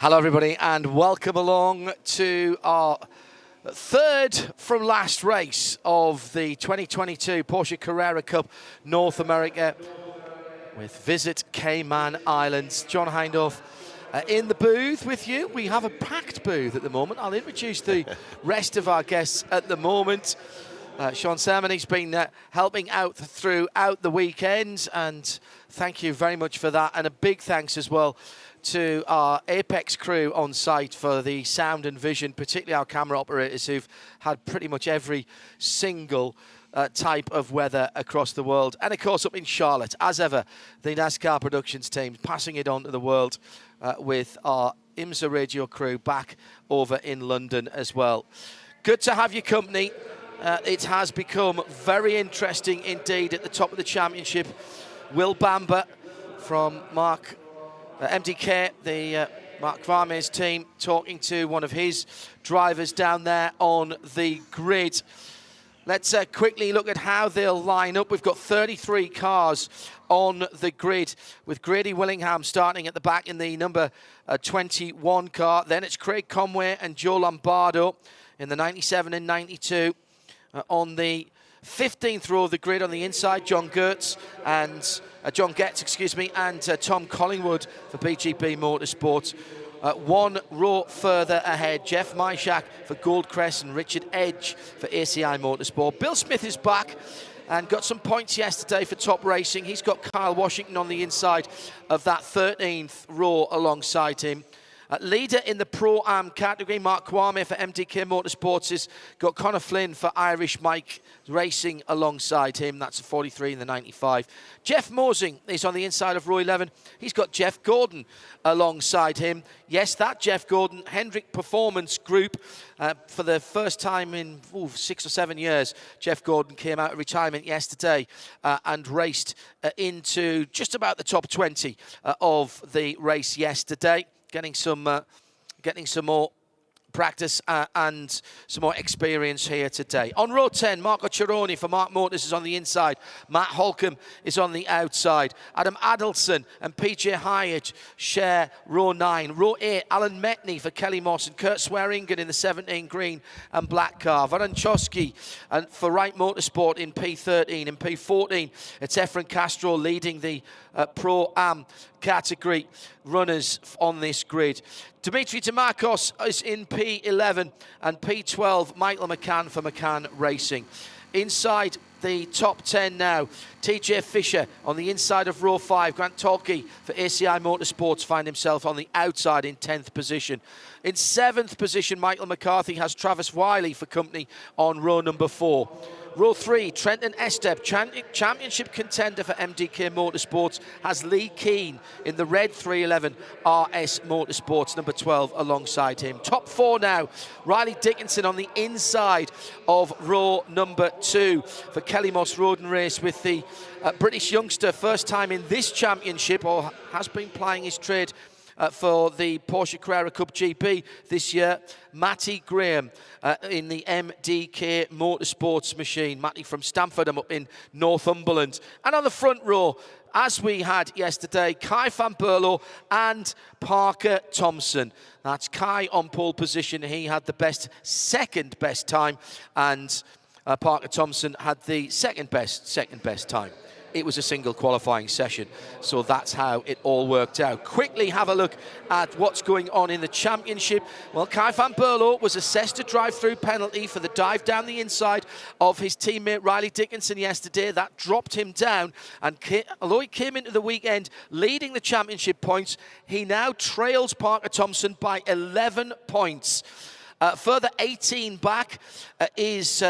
Hello everybody and welcome along to our third from last race of the 2022 Porsche Carrera Cup North America with Visit Cayman Islands. John Hindhaugh in the booth with you. We have a packed booth at the moment. I'll introduce the rest of our guests at the moment. Sean Sermon, been helping out throughout the weekend, and thank you very much for that. And a big thanks as well to our Apex crew on site for the sound and vision, particularly our camera operators who've had pretty much every single type of weather across the world. And of course up in Charlotte, as ever, the NASCAR Productions team passing it on to the world with our IMSA radio crew back over in London as well. Good to have your company. It has become very interesting indeed at the top of the championship. Will Bamber from MDK, the Mark Varme's team, talking to one of his drivers down there on the grid. Let's quickly look at how they'll line up. We've got 33 cars on the grid, with Grady Willingham starting at the back in the number 21 car. Then it's Craig Conway and Joe Lombardo in the 97 and 92. On the 15th row of the grid on the inside, John Getz, and Tom Collingwood for BGB Motorsports. One row further ahead, Jeff Myshak for Goldcrest and Richard Edge for ACI Motorsport. Bill Smith is back and got some points yesterday for Top Racing. He's got Kyle Washington on the inside of that 13th row alongside him. Leader in the Pro-Am category, Mark Kwame for MDK Motorsports, has got Connor Flynn for Irish Mike Racing alongside him. That's a 43 in the 95. Jeff Mosing is on the inside of row 11. He's got Jeff Gordon alongside him. Yes, that Jeff Gordon, Hendrick Performance Group. For the first time in 6 or 7 years, Jeff Gordon came out of retirement yesterday and raced into just about the top 20 of the race yesterday. Getting some more practice and some more experience here today. On row 10, Marco Cironi for Mark Motors is on the inside. Matt Holcomb is on the outside. Adam Adelson and PJ Hyatt share row 9. Row 8, Alan Metney for Kelly Moss and Kurt Swearingen in the 17 green and black car. Varan Chosky and for Wright Motorsport in P13. In P14, it's Efren Castro leading the Pro-Am category runners on this grid. Dimitri Demarcos is in P11 and P12, Michael McCann for McCann Racing. Inside the top 10 now, TJ Fisher on the inside of row 5. Grant Tolkey for ACI Motorsports find himself on the outside in 10th position. In 7th position, Michael McCarthy has Travis Wiley for company on row number 4. Row 3, Trenton Estep, championship contender for MDK Motorsports, has Lee Keane in the red 311 RS Motorsports, number 12, alongside him. Top 4 now, Riley Dickinson on the inside of row number 2 for Kelly Moss Road and Race, with the British youngster, first time in this championship, or has been plying his trade for the Porsche Carrera Cup GP this year, Matty Graham in the MDK Motorsports machine. Matty from Stamford, I'm up in Northumberland. And on the front row, as we had yesterday, Kai van Berlo and Parker Thompson. That's Kai on pole position. He had the second best time, and Parker Thompson had the second best time. It was a single qualifying session, so that's how it all worked out. Quickly have a look at what's going on in the championship. Well, Kai van Berlo was assessed a drive-through penalty for the dive down the inside of his teammate Riley Dickinson yesterday. That dropped him down, and although he came into the weekend leading the championship points, he now trails Parker Thompson by 11 points. Further 18 back is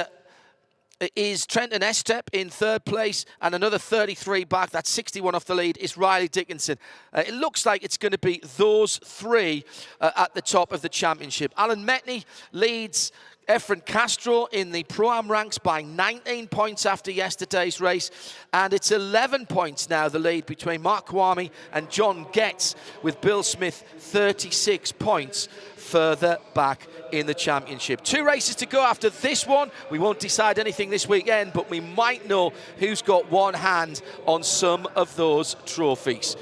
Trenton Estep in 3rd place, and another 33 back, that's 61 off the lead, is Riley Dickinson. It looks like it's going to be those 3 at the top of the championship. Alan Metney leads Efren Castro in the Pro-Am ranks by 19 points after yesterday's race, and it's 11 points now, the lead between Mark Kwame and John Getz, with Bill Smith 36 points further back in the championship. 2 races to go after this one. We won't decide anything this weekend, but we might know who's got one hand on some of those trophies.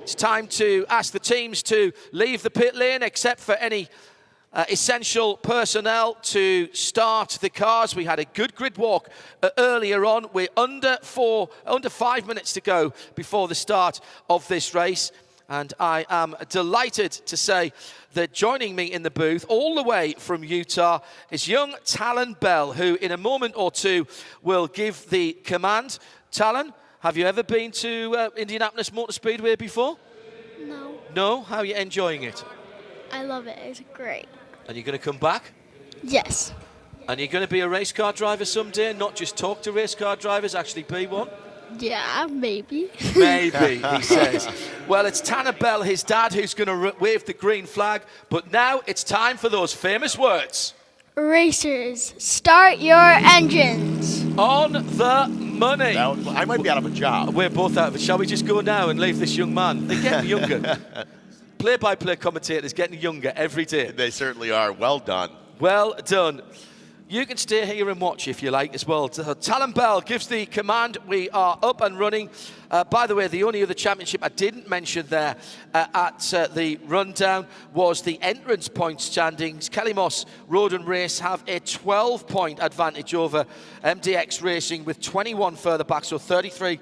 It's time to ask the teams to leave the pit lane, except for any essential personnel to start the cars. We had a good grid walk earlier on. We're under 5 minutes to go before the start of this race. And I am delighted to say that joining me in the booth all the way from Utah is young Talon Bell, who in a moment or two will give the command. Talon, have you ever been to Indianapolis Motor Speedway before? No. No? How are you enjoying it? I love it. It's great. And you're going to come back? Yes. And you're going to be a race car driver someday, not just talk to race car drivers, actually be one? Yeah, maybe. Maybe, he says. Well, it's Tanner Bell, his dad, who's going to wave the green flag. But now it's time for those famous words. Racers, start your engines. On the money. Now, I might be out of a job. We're both out of it. Shall we just go now and leave this young man? They're getting younger. Play-by-play commentators getting younger every day. They certainly are. Well done. Well done. You can stay here and watch if you like as well. Talon Bell gives the command. We are up and running. By the way, the only other championship I didn't mention there at the rundown was the entrance point standings. Kelly Moss Road and Race have a 12-point advantage over MDX Racing with 21 further back, so 33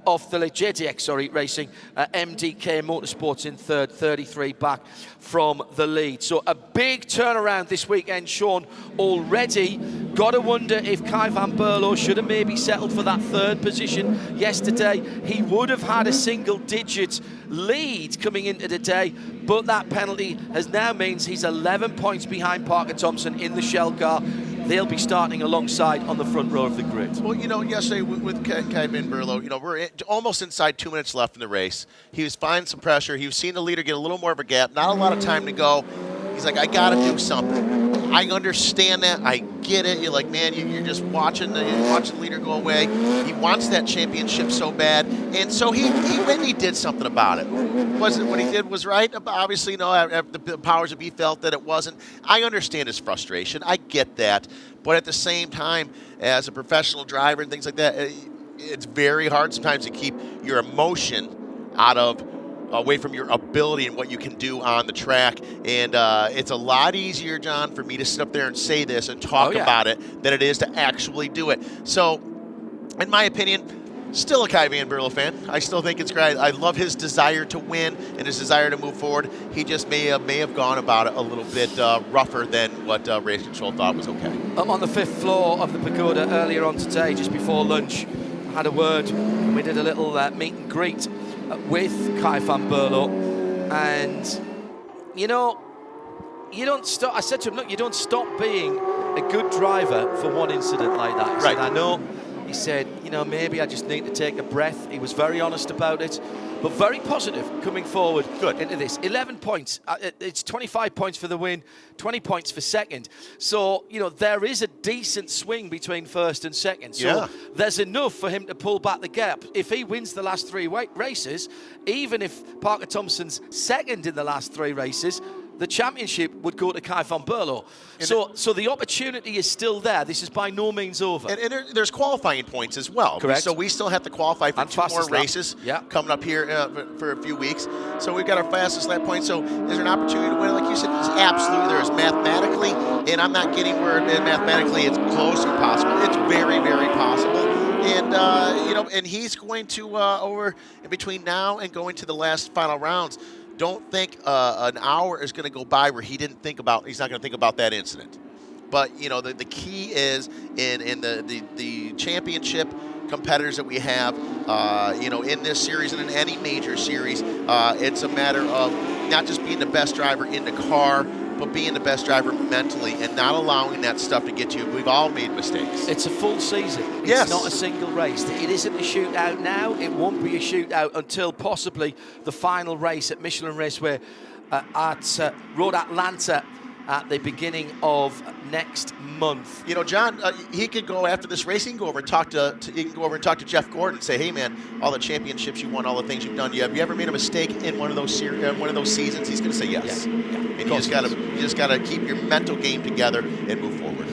off the lead. JDX, Racing. MDK Motorsports in third, 33 back from the lead. So a big turnaround this weekend, Sean, already. Got to wonder if Kai van Berlo should have maybe settled for that third position yesterday. He would have had a single-digit lead coming into the day, but that penalty has now means he's 11 points behind Parker Thompson in the Shell car. They'll be starting alongside on the front row of the grid. Well, yesterday with Kai van Berlo, we're almost inside 2 minutes left in the race. He was finding some pressure. He was seeing the leader get a little more of a gap. Not a lot of time to go. He's like, I got to do something. I understand that. I get it. You're like, man, you're just watching the leader go away. He wants that championship so bad. And so he went and he did something about it. Wasn't what he did was right? Obviously, the powers that be felt that it wasn't. I understand his frustration. I get that. But at the same time, as a professional driver and things like that, it's very hard sometimes to keep your emotion away from your ability and what you can do on the track. And it's a lot easier, John, for me to sit up there and say this and talk about it than it is to actually do it. So, in my opinion, still a Kai van Berlo fan. I still think it's great. I love his desire to win and his desire to move forward. He just may have gone about it a little bit rougher than what Race Control thought was okay. I'm on the 5th floor of the Pagoda earlier on today, just before lunch. I had a word, and we did a little meet and greet with Kai van Berlo, and you don't stop. I said to him, look, you don't stop being a good driver for one incident like that. He said, I know. He said, maybe I just need to take a breath. He was very honest about it, but very positive coming forward into this. 11 points. It's 25 points for the win, 20 points for second. So, there is a decent swing between first and second. So there's enough for him to pull back the gap. If he wins the last 3 races, even if Parker Thompson's second in the last 3 races, the championship would go to Kai van Berlo. So the opportunity is still there. This is by no means over. And there's qualifying points as well. Correct. So we still have to qualify for 2 more races coming up here for a few weeks. So we've got our fastest lap point. So is there an opportunity to win? Like you said, absolutely there is mathematically, and I'm not getting where mathematically it's close to possible. It's very, very possible. And, and he's going to, over in between now and going to the last final rounds, don't think an hour is going to go by where he's not going to think about that incident. But, the key is in the championship competitors that we have, in this series and in any major series, it's a matter of not just being the best driver in the car, but being the best driver mentally and not allowing that stuff to get you. We've all made mistakes. It's a full season. It's not a single race. It isn't a shootout now. It won't be a shootout until possibly the final race at Michelin Raceway at Road Atlanta at the beginning of next month. John, he could go after this race. He can go over and talk to Jeff Gordon and say, "Hey, man, all the championships you won, all the things you've done. Have you ever made a mistake in one of those seasons?" He's going to say yes. Yeah. And you just got to keep your mental game together and move forward.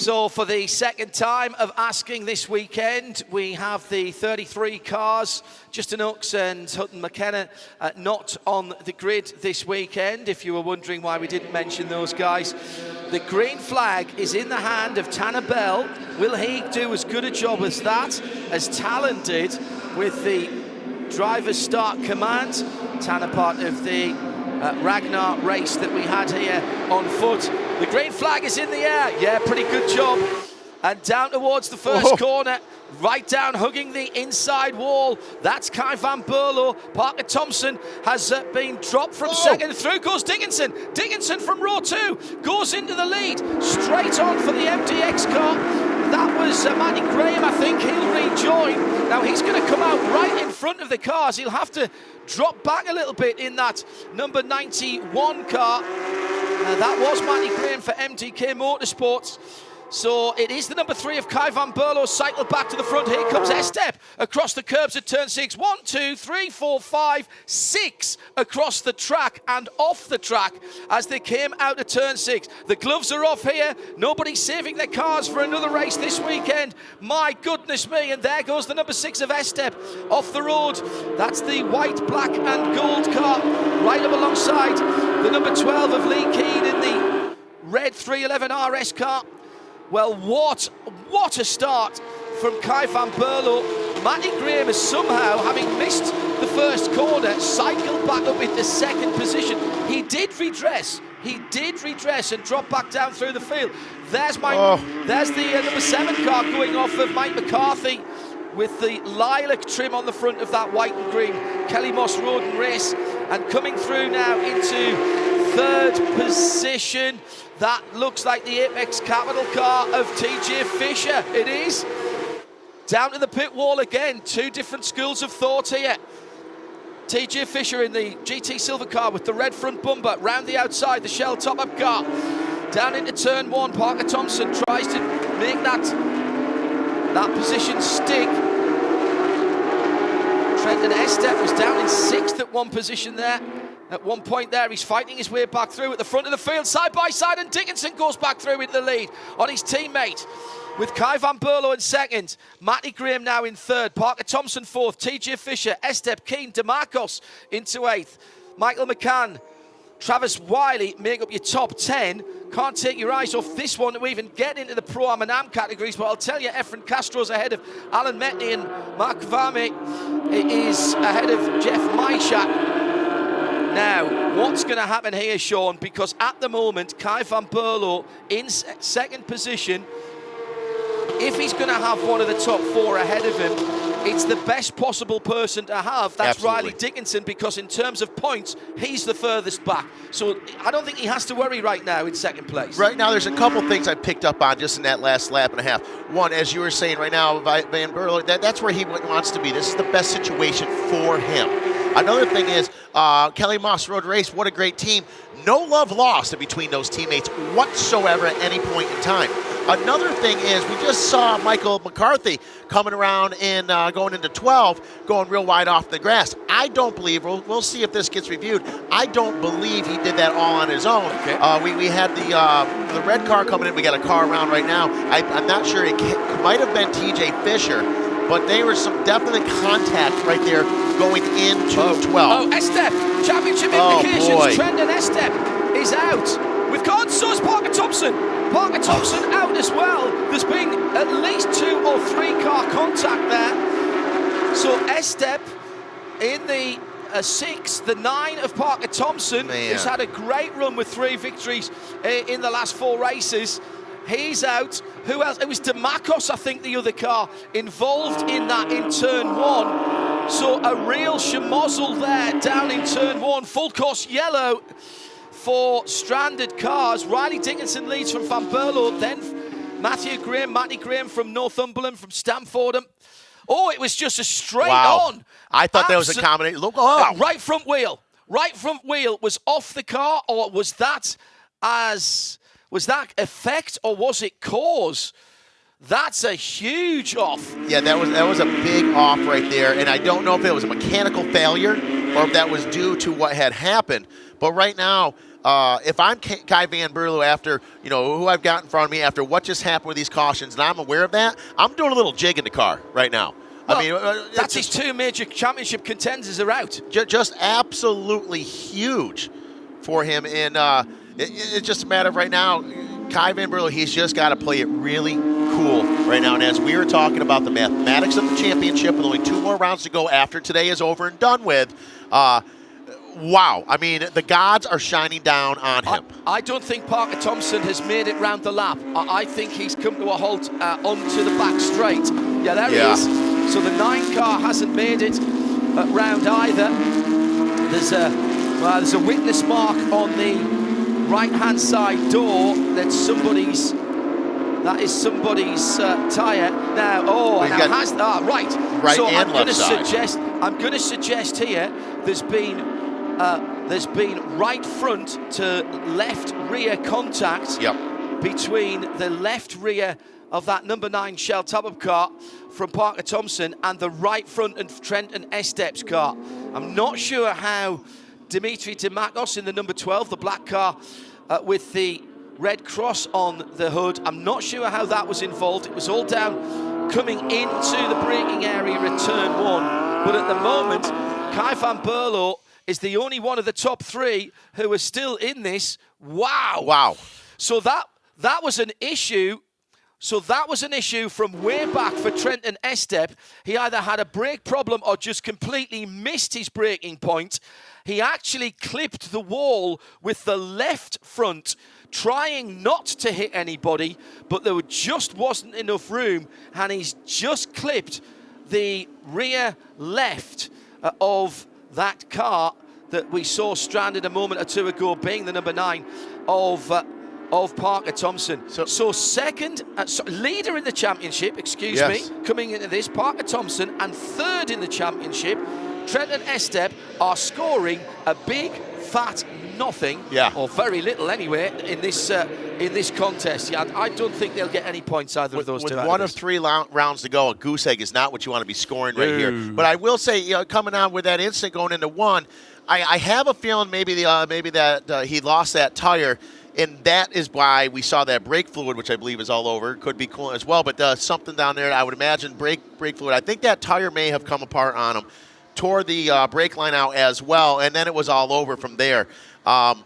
So for the second time of asking this weekend, we have the 33 cars, Justin Oaks and Hutton McKenna, not on the grid this weekend. If you were wondering why we didn't mention those guys, the green flag is in the hand of Tanner Bell. Will he do as good a job as that, as Talon did with the driver's start command? Tanner, part of the Ragnar race that we had here on foot. The green flag is in the air. Yeah, pretty good job. And down towards the first corner, right down, hugging the inside wall. That's Kai van Berlo. Parker Thompson has been dropped from second. Through goes Dickinson. Dickinson from row 2 goes into the lead. Straight on for the MDX car. That was Matty Graham. I think he'll rejoin. Now he's going to come out right in front of the cars. He'll have to drop back a little bit in that number 91 car. That was Matty Graham for MDK Motorsports. So it is the number 3 of Kai van Berlo cycle back to the front. Here comes Estep across the curbs at turn 6. 1, 2, 3, 4, 5, 6 across the track and off the track as they came out of turn 6. The gloves are off here. Nobody's saving their cars for another race this weekend. My goodness me. And there goes the number 6 of Estep off the road. That's the white, black and gold car right up alongside the number 12 of Lee Keane in the red 311 RS car. Well, what a start from Kai van Berlo. Matty Graham is somehow, having missed the first corner, cycled back up into second position. He did redress and drop back down through the field. There's the number 7 car going off of Mike McCarthy with the lilac trim on the front of that white and green Kelly Moss Road and Race. And coming through now into third position, that looks like the Apex Capital car of TJ Fisher. It is. Down to the pit wall again. 2 different schools of thought here. TJ Fisher in the GT Silver car with the red front bumper. Round the outside, the Shell top-up car. Down into turn 1, Parker Thompson tries to make that position stick. Trenton Estep was down in 6th at one position there. At one point there, he's fighting his way back through at the front of the field, side by side, and Dickinson goes back through into the lead on his teammate. With Kai van Berlo in second, Matty Graham now in third, Parker Thompson 4th, TJ Fisher, Estep, Keane, DeMarcos into 8th, Michael McCann, Travis Wiley make up your top 10. Can't take your eyes off this one to even get into the Pro-Am and Am categories, but I'll tell you, Efren Castro's ahead of Alan Metney, and Mark Varme is ahead of Jeff Myshak. Now, what's going to happen here, Sean? Because at the moment, Kai van Berlo in second position. If he's going to have one of the top 4 ahead of him, it's the best possible person to have. That's Absolutely. Riley Dickinson, because in terms of points, he's the furthest back. So I don't think he has to worry right now in second place. Right now, there's a couple things I picked up on just in that last lap and a half. One, as you were saying right now, Van Berlo, that's where he wants to be. This is the best situation for him. Another thing is Kelly Moss Road Race, what a great team. No love lost between those teammates whatsoever at any point in time. Another thing is we just saw Michael McCarthy coming around and going into 12, going real wide off the grass. I don't believe, we'll see if this gets reviewed, I don't believe he did that all on his own. Okay. We had the red car coming in. We got a car around right now. I'm not sure. It might have been TJ Fisher, but there was some definite contact right there going into 12. Oh, Estep, championship implications. Trenton Estep is out. We've gone, so is Parker Thompson. Parker Thompson out as well. There's been at least 2 or 3 car contact there. So Estep in the 6, the 9 of Parker Thompson, who's had a great run with 3 victories in the last 4 races. He's out. Who else? It was DeMarcos, I think, the other car involved in that in turn 1. So a real schmozzle there down in turn 1. Full course yellow for stranded cars. Riley Dickinson leads from Van Berlo, then Matty Graham from Northumberland, from Stamford. Oh, it was just a straight on. I thought that was a combination. Look, right front wheel was off the car, or was that effect, or was it cause? That's a huge off. Yeah, that was a big off right there, and I don't know if it was a mechanical failure or if that was due to what had happened. But right now, if I'm Kai Van Berlo after, who I've got in front of me after what just happened with these cautions, and I'm aware of that, I'm doing a little jig in the car right now. Well, that's his 2 major championship contenders are out. Just absolutely huge for him. And it's just a matter of right now, Kai Van Berlo, he's just got to play it really cool right now. And as we were talking about the mathematics of the championship with only 2 more rounds to go after today is over and done with, wow. I mean, the gods are shining down on him. I don't think Parker Thompson has made it round the lap. I think he's come to a halt onto the back straight. Yeah, there he is. So the 9 car hasn't made it round either. There's a witness mark on the right-hand side door. That is somebody's tyre. Now, right. So and I'm going to side. suggest here there's been right front to left rear contact between the left rear of that number 9 Shell top-up car from Parker Thompson and the right front of Trenton Estep's car. I'm not sure how Dimitri Dimakos in the number 12, the black car with the red cross on the hood, I'm not sure how that was involved. It was all down coming into the braking area at turn 1. But at the moment, Kai Van Berlo is the only one of the top 3 who are still in this. Wow. So that was an issue. So that was an issue from way back for Trenton Estep. He either had a brake problem or just completely missed his braking point. He actually clipped the wall with the left front, trying not to hit anybody, but there just wasn't enough room, and he's just clipped the rear left of that car that we saw stranded a moment or 2 ago, being the number 9 of Parker Thompson. So second, leader in the championship, me, coming into this, Parker Thompson, and third in the championship, Trenton Estep, are scoring a big, fat nothing, or very little anyway, in this contest. Yeah, I don't think they'll get any points either of those two. With 1 of 3 rounds to go, a goose egg is not what you want to be scoring right here. But I will say, coming on with that instant going into 1, I have a feeling maybe that he lost that tire. And that is why we saw that brake fluid, which I believe is all over. Could be coolant as well, but something down there, I would imagine, brake fluid. I think that tire may have come apart on him, tore the brake line out as well, and then it was all over from there. And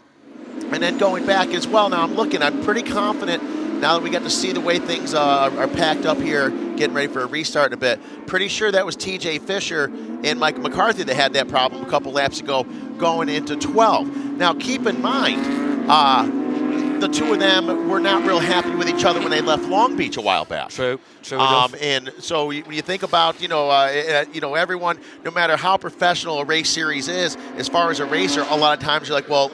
then going back as well, now I'm pretty confident now that we got to see the way things are packed up here, getting ready for a restart in a bit. Pretty sure that was TJ Fisher and Mike McCarthy that had that problem a couple laps ago going into 12. Now keep in mind, the 2 of them were not real happy with each other when they left Long Beach a while back. True enough. And so when you think about, everyone, no matter how professional a race series is, as far as a racer, a lot of times you're like, well,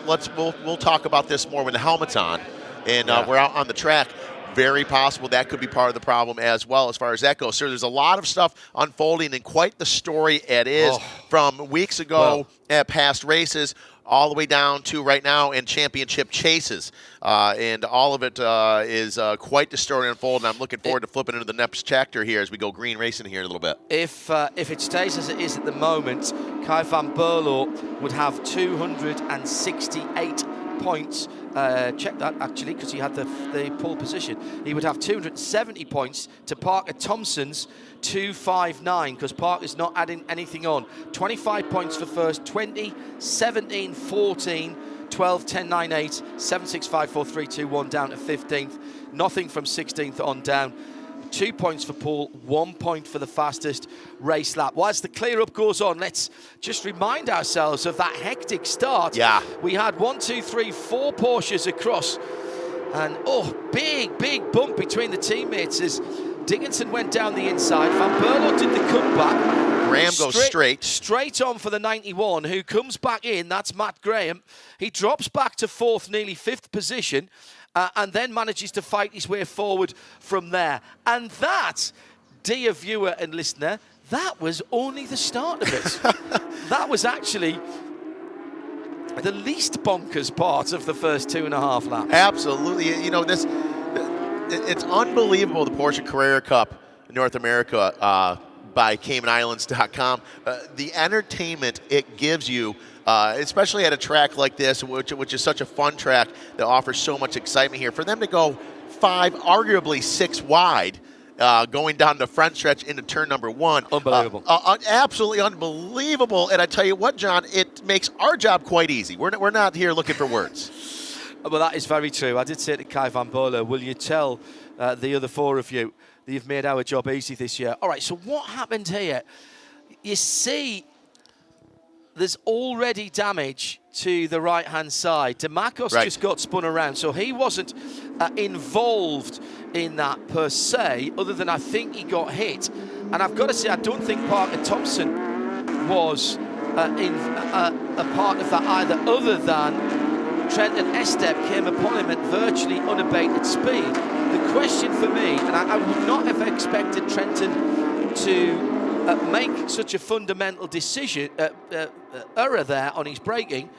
we'll talk about this more when the helmet's on, and we're out on the track. Very possible that could be part of the problem as well as far as that goes. So there's a lot of stuff unfolding, and quite the story it is from weeks ago at past races all the way down to right now in championship chases. And all of it is quite the story unfolding. I'm looking forward to flipping into the next chapter here as we go green racing here in a little bit. If it stays as it is at the moment, Kai Van Berlo would have 268 points. Check that, actually, because he had the pole position. He would have 270 points to Parker Thompson's 259, because Parker's not adding anything on. 25 points for first, 20, 17, 14, 12, 10, 9, 8, 7, 6, 5, 4, 3, 2, 1, down to 15th. Nothing from 16th on down. 2 points for Paul, 1 point for the fastest race lap. Whilst the clear-up goes on, let's just remind ourselves of that hectic start. Yeah. We had 1, 2, 3, 4 Porsches across. And, big bump between the teammates as Dickinson went down the inside. Van Berlo did the cutback. Graham goes straight. Straight on for the 91, who comes back in. That's Matt Graham. He drops back to 4th, nearly 5th position, and then manages to fight his way forward from there. And that, dear viewer and listener, that was only the start of it. That was actually the least bonkers part of the first 2.5 laps. Absolutely. It's unbelievable, the Porsche Carrera Cup in North America by CaymanIslands.com. The entertainment it gives you especially at a track like this, which is such a fun track that offers so much excitement here. For them to go 5, arguably 6 wide, going down the front stretch into turn number 1. Unbelievable. Absolutely unbelievable. And I tell you what, John, it makes our job quite easy. We're not here looking for words. Well, that is very true. I did say to Kai van Berlo, will you tell the other 4 of you that you've made our job easy this year? All right, so what happened here? You see, there's already damage to the right-hand side. DeMarcos just got spun around, so he wasn't involved in that per se, other than I think he got hit. And I've got to say, I don't think Parker Thompson was in a part of that either, other than Trenton Estep came upon him at virtually unabated speed. The question for me, and I would not have expected Trenton to make such a fundamental decision, error there on his braking,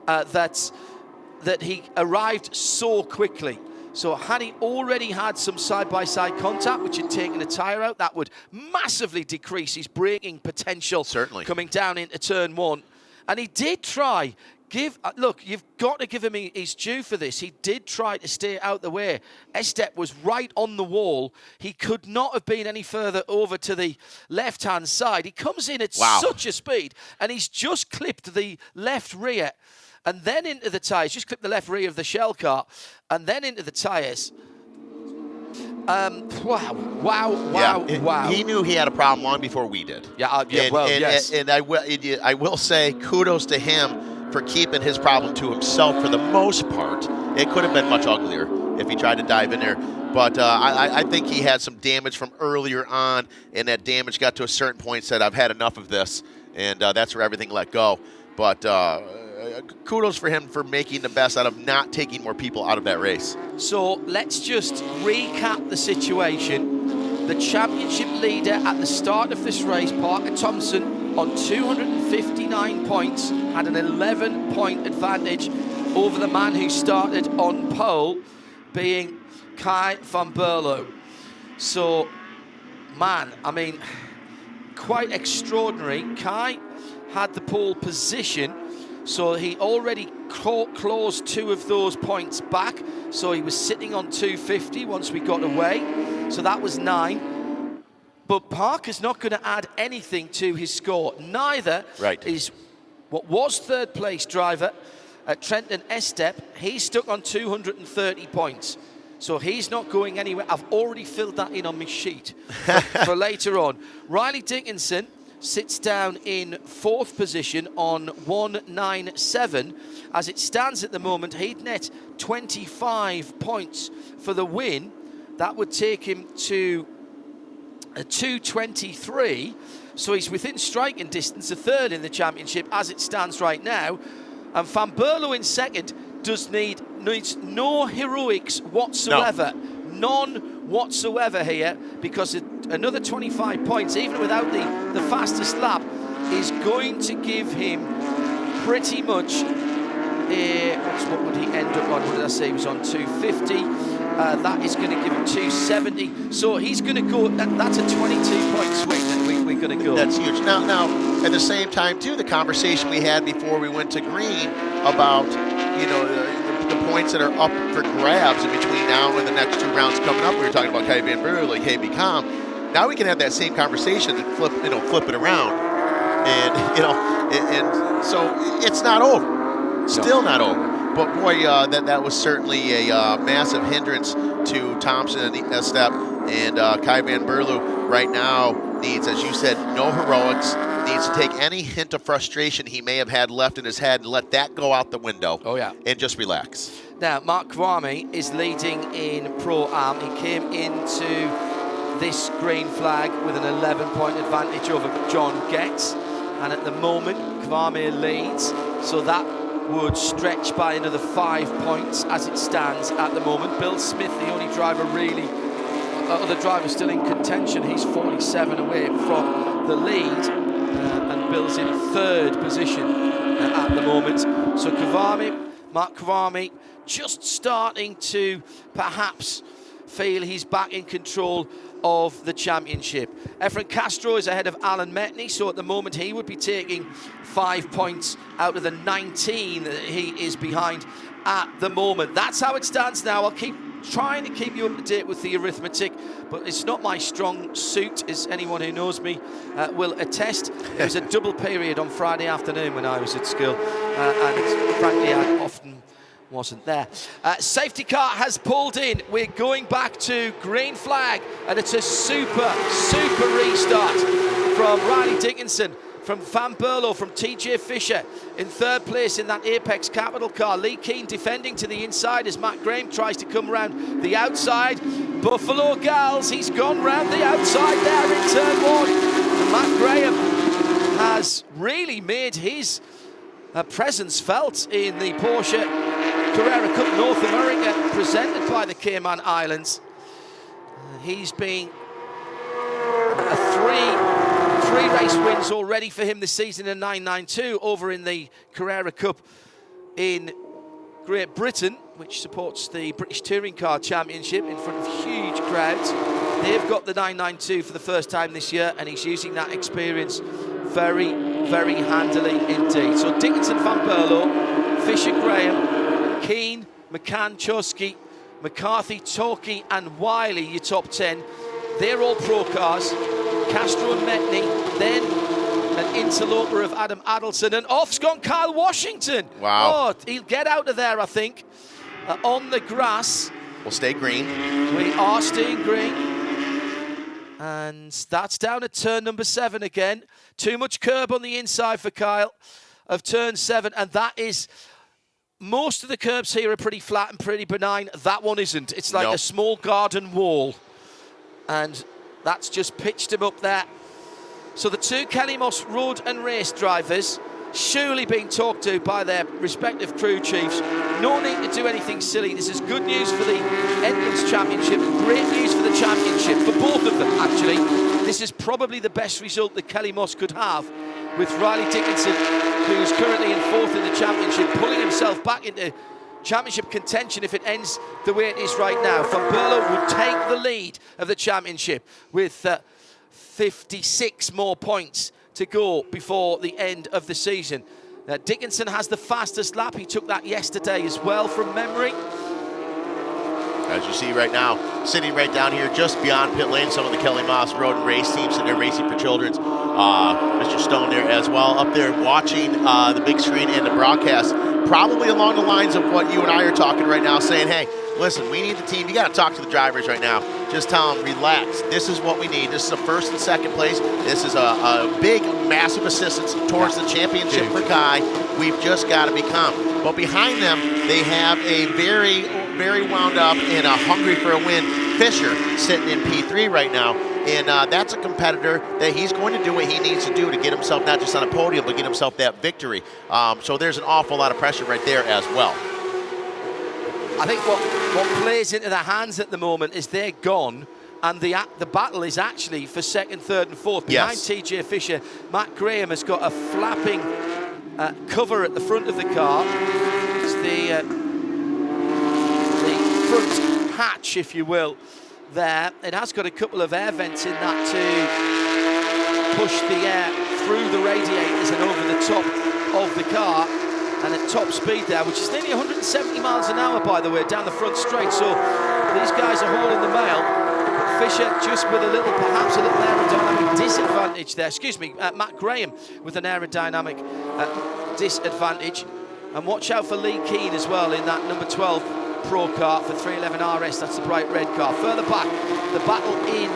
that he arrived so quickly. So had he already had some side-by-side contact, which had taken a tyre out, that would massively decrease his braking potential. Certainly. Coming down into turn 1. And he did try. Look, you've got to give him his due for this. He did try to stay out the way. Estep was right on the wall. He could not have been any further over to the left-hand side. He comes in at such a speed, and he's just clipped the left rear, and then into the tyres. Just clipped the left rear of the shell car, and then into the tyres. Wow. He knew he had a problem long before we did. Yes. And I will say kudos to him for keeping his problem to himself for the most part. It could have been much uglier if he tried to dive in there. But I think he had some damage from earlier on, and that damage got to a certain point, said, I've had enough of this, and that's where everything let go. But kudos for him for making the best out of not taking more people out of that race. So let's just recap the situation. The championship leader at the start of this race, Parker Thompson, on 259 points, had an 11-point advantage over the man who started on pole, being Kai van Berlo. So, man, I mean, quite extraordinary. Kai had the pole position, so he already clawed 2 of those points back. So he was sitting on 250 once we got away. So that was 9. But Parker's not going to add anything to his score. Neither is what was third place driver at Trenton Estep. He's stuck on 230 points. So he's not going anywhere. I've already filled that in on my sheet for later on. Riley Dickinson sits down in 4th position on 197. As it stands at the moment, he'd net 25 points for the win. That would take him to a 223. So he's within striking distance, a 3rd in the championship as it stands right now. And Van Berlo in 2nd needs no heroics whatsoever. None whatsoever here, because another 25 points, even without the fastest lap, is going to give him pretty much what would he end up on? What did I say? He was on 250. That is going to give him 270. So he's going to go, that's a 22-point swing that we're going to go. That's huge. Now, at the same time, too, the conversation we had before we went to green about, the points that are up for grabs in between now and the next 2 rounds coming up. We were talking about Kai van Berlo, like, hey, be calm. Now we can have that same conversation and flip it around. And so it's not over. Still not over. But boy, that was certainly a massive hindrance to Thompson and Estep. And Kai van Berlo right now needs, as you said, no heroics. Needs to take any hint of frustration he may have had left in his head and let that go out the window. Oh, yeah. And just relax. Now, Mark Kwame is leading in Pro-Am. He came into this green flag with an 11-point advantage over John Getz. And at the moment, Kwame leads. So that would stretch by another 5 points as it stands at the moment. Bill Smith, the only driver really, other driver still in contention. He's 47 away from the lead. And Bill's in 3rd position at the moment. So Mark Kwame, just starting to perhaps feel he's back in control of the championship. Efren Castro is ahead of Alan Metney, so at the moment he would be taking 5 points out of the 19 that he is behind at the moment. That's how it stands now. I'll keep trying to keep you up to date with the arithmetic, but it's not my strong suit, as anyone who knows me will attest. There was a double period on Friday afternoon when I was at school, and frankly I often wasn't there. Safety car has pulled in. We're going back to green flag, and it's a super restart from Riley Dickinson, from Van Berlo, from TJ Fisher in third place in that Apex Capital car. Lee Keane defending to the inside as Matt Graham tries to come round the outside. Buffalo Gals, he's gone round the outside there in turn one. And Matt Graham has really made his presence felt in the Porsche Carrera Cup North America presented by the Cayman Islands. He's been three race wins already for him this season in 992 over in the Carrera Cup in Great Britain, which supports the British Touring Car Championship in front of huge crowds. They've got the 992 for the first time this year, and he's using that experience very handily indeed. So Dickinson, Van Berlo, Fisher, Graham, Keane, McCann, Chosky, McCarthy, Torquay and Wiley, your top 10. They're all pro cars. Castro and Metney, then an interloper of Adam Adelson, and off's gone Kyle Washington. Wow. Oh, he'll get out of there, I think. On the grass. We'll stay green. We are staying green. And that's down at turn number 7 again. Too much curb on the inside for Kyle of turn 7, and that is... Most of the curbs here are pretty flat and pretty benign. That one isn't. It's like a small garden wall. And that's just pitched him up there. So the two Kelly Moss road and race drivers surely being talked to by their respective crew chiefs. No need to do anything silly. This is good news for the Endurance Championship, great news for the championship, for both of them actually. This is probably the best result that Kelly Moss could have, with Riley Dickinson, who's currently in 4th in the championship, pulling himself back into championship contention if it ends the way it is right now. Van Berlo would take the lead of the championship with 56 more points to go before the end of the season. Dickinson has the fastest lap. He took that yesterday as well from memory. As you see right now, sitting right down here just beyond pit lane, some of the Kelly Moss Road and Race teams sitting there racing for Children's. Mr. Stone there as well, up there watching the big screen and the broadcast, probably along the lines of what you and I are talking right now, saying, hey, listen, we need the team. You got to talk to the drivers right now. Just tell them, relax. This is what we need. This is a first and second place. This is a big, massive assistance towards the championship for Kai. We've just got to become. But behind them, they have a very wound up and hungry for a win Fisher sitting in P3 right now. And that's a competitor that he's going to do what he needs to do to get himself not just on a podium, but get himself that victory. So there's an awful lot of pressure right there as well. I think what plays into their hands at the moment is they're gone, and the battle is actually for second, third and fourth. Behind TJ Fisher, Matt Graham has got a flapping cover at the front of the car. It's the front hatch, if you will, there. It has got a couple of air vents in that to push the air through the radiators and over the top of the car. And at top speed there, which is nearly 170 miles an hour, by the way, down the front straight. So these guys are hauling the mail. Fisher just with perhaps a little aerodynamic disadvantage there. Excuse me, Matt Graham with an aerodynamic disadvantage. And watch out for Lee Keane as well in that number 12 Pro car for 311 RS. That's the bright red car. Further back, the battle in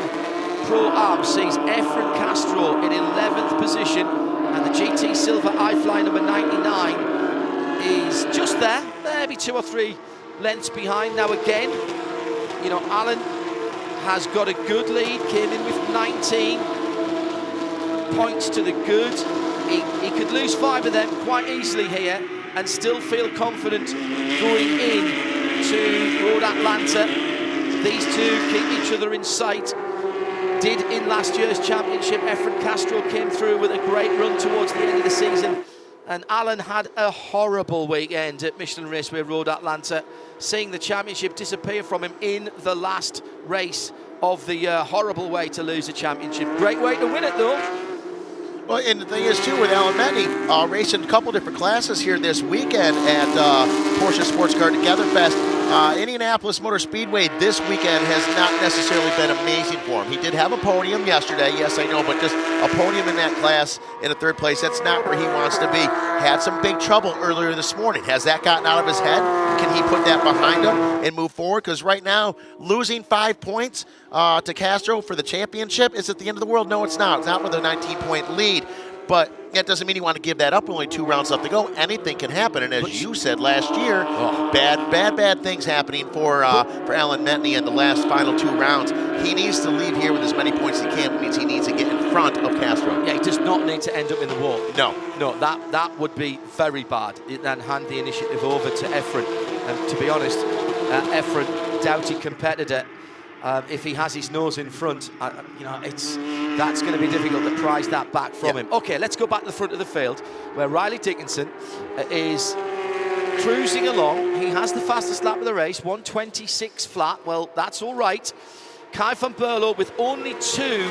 Pro Arms sees Efren Castro in 11th position. And the GT Silver iFly number 99 is just there, maybe 2 or 3 lengths behind. Now again, you know, Alan has got a good lead, came in with 19 points to the good. He could lose 5 of them quite easily here and still feel confident going in to Road Atlanta. These two keep each other in sight. Did in last year's championship. Efren Castro came through with a great run towards the end of the season. And Alan had a horrible weekend at Michelin Raceway Road Atlanta, seeing the championship disappear from him in the last race of the horrible way to lose a championship. Great way to win it, though. Well, and the thing is, too, with Alan Metney, racing a couple different classes here this weekend at Porsche Sports Car Together Fest. Indianapolis Motor Speedway this weekend has not necessarily been amazing for him. He did have a podium yesterday, yes, I know, but just a podium in that class in a third place, that's not where he wants to be. Had some big trouble earlier this morning. Has that gotten out of his head? Can he put that behind him and move forward? Because right now, losing 5 points to Castro for the championship, is it the end of the world? No, it's not. It's not with a 19-point lead. But that doesn't mean you want to give that up. Only 2 rounds left to go. Anything can happen. And as you said last year, bad things happening for Alan Metney in the last final 2 rounds. He needs to leave here with as many points as he can. It means he needs to get in front of Castro. Yeah, he does not need to end up in the wall. No, that would be very bad. And hand the initiative over to Efren. And to be honest, Efren, doubted competitor. If he has his nose in front, that's going to be difficult to prize that back from him. Okay, let's go back to the front of the field where Riley Dickinson is cruising along. He has the fastest lap of the race, 1:26 flat. Well, that's all right. Kai van Berlo with only 2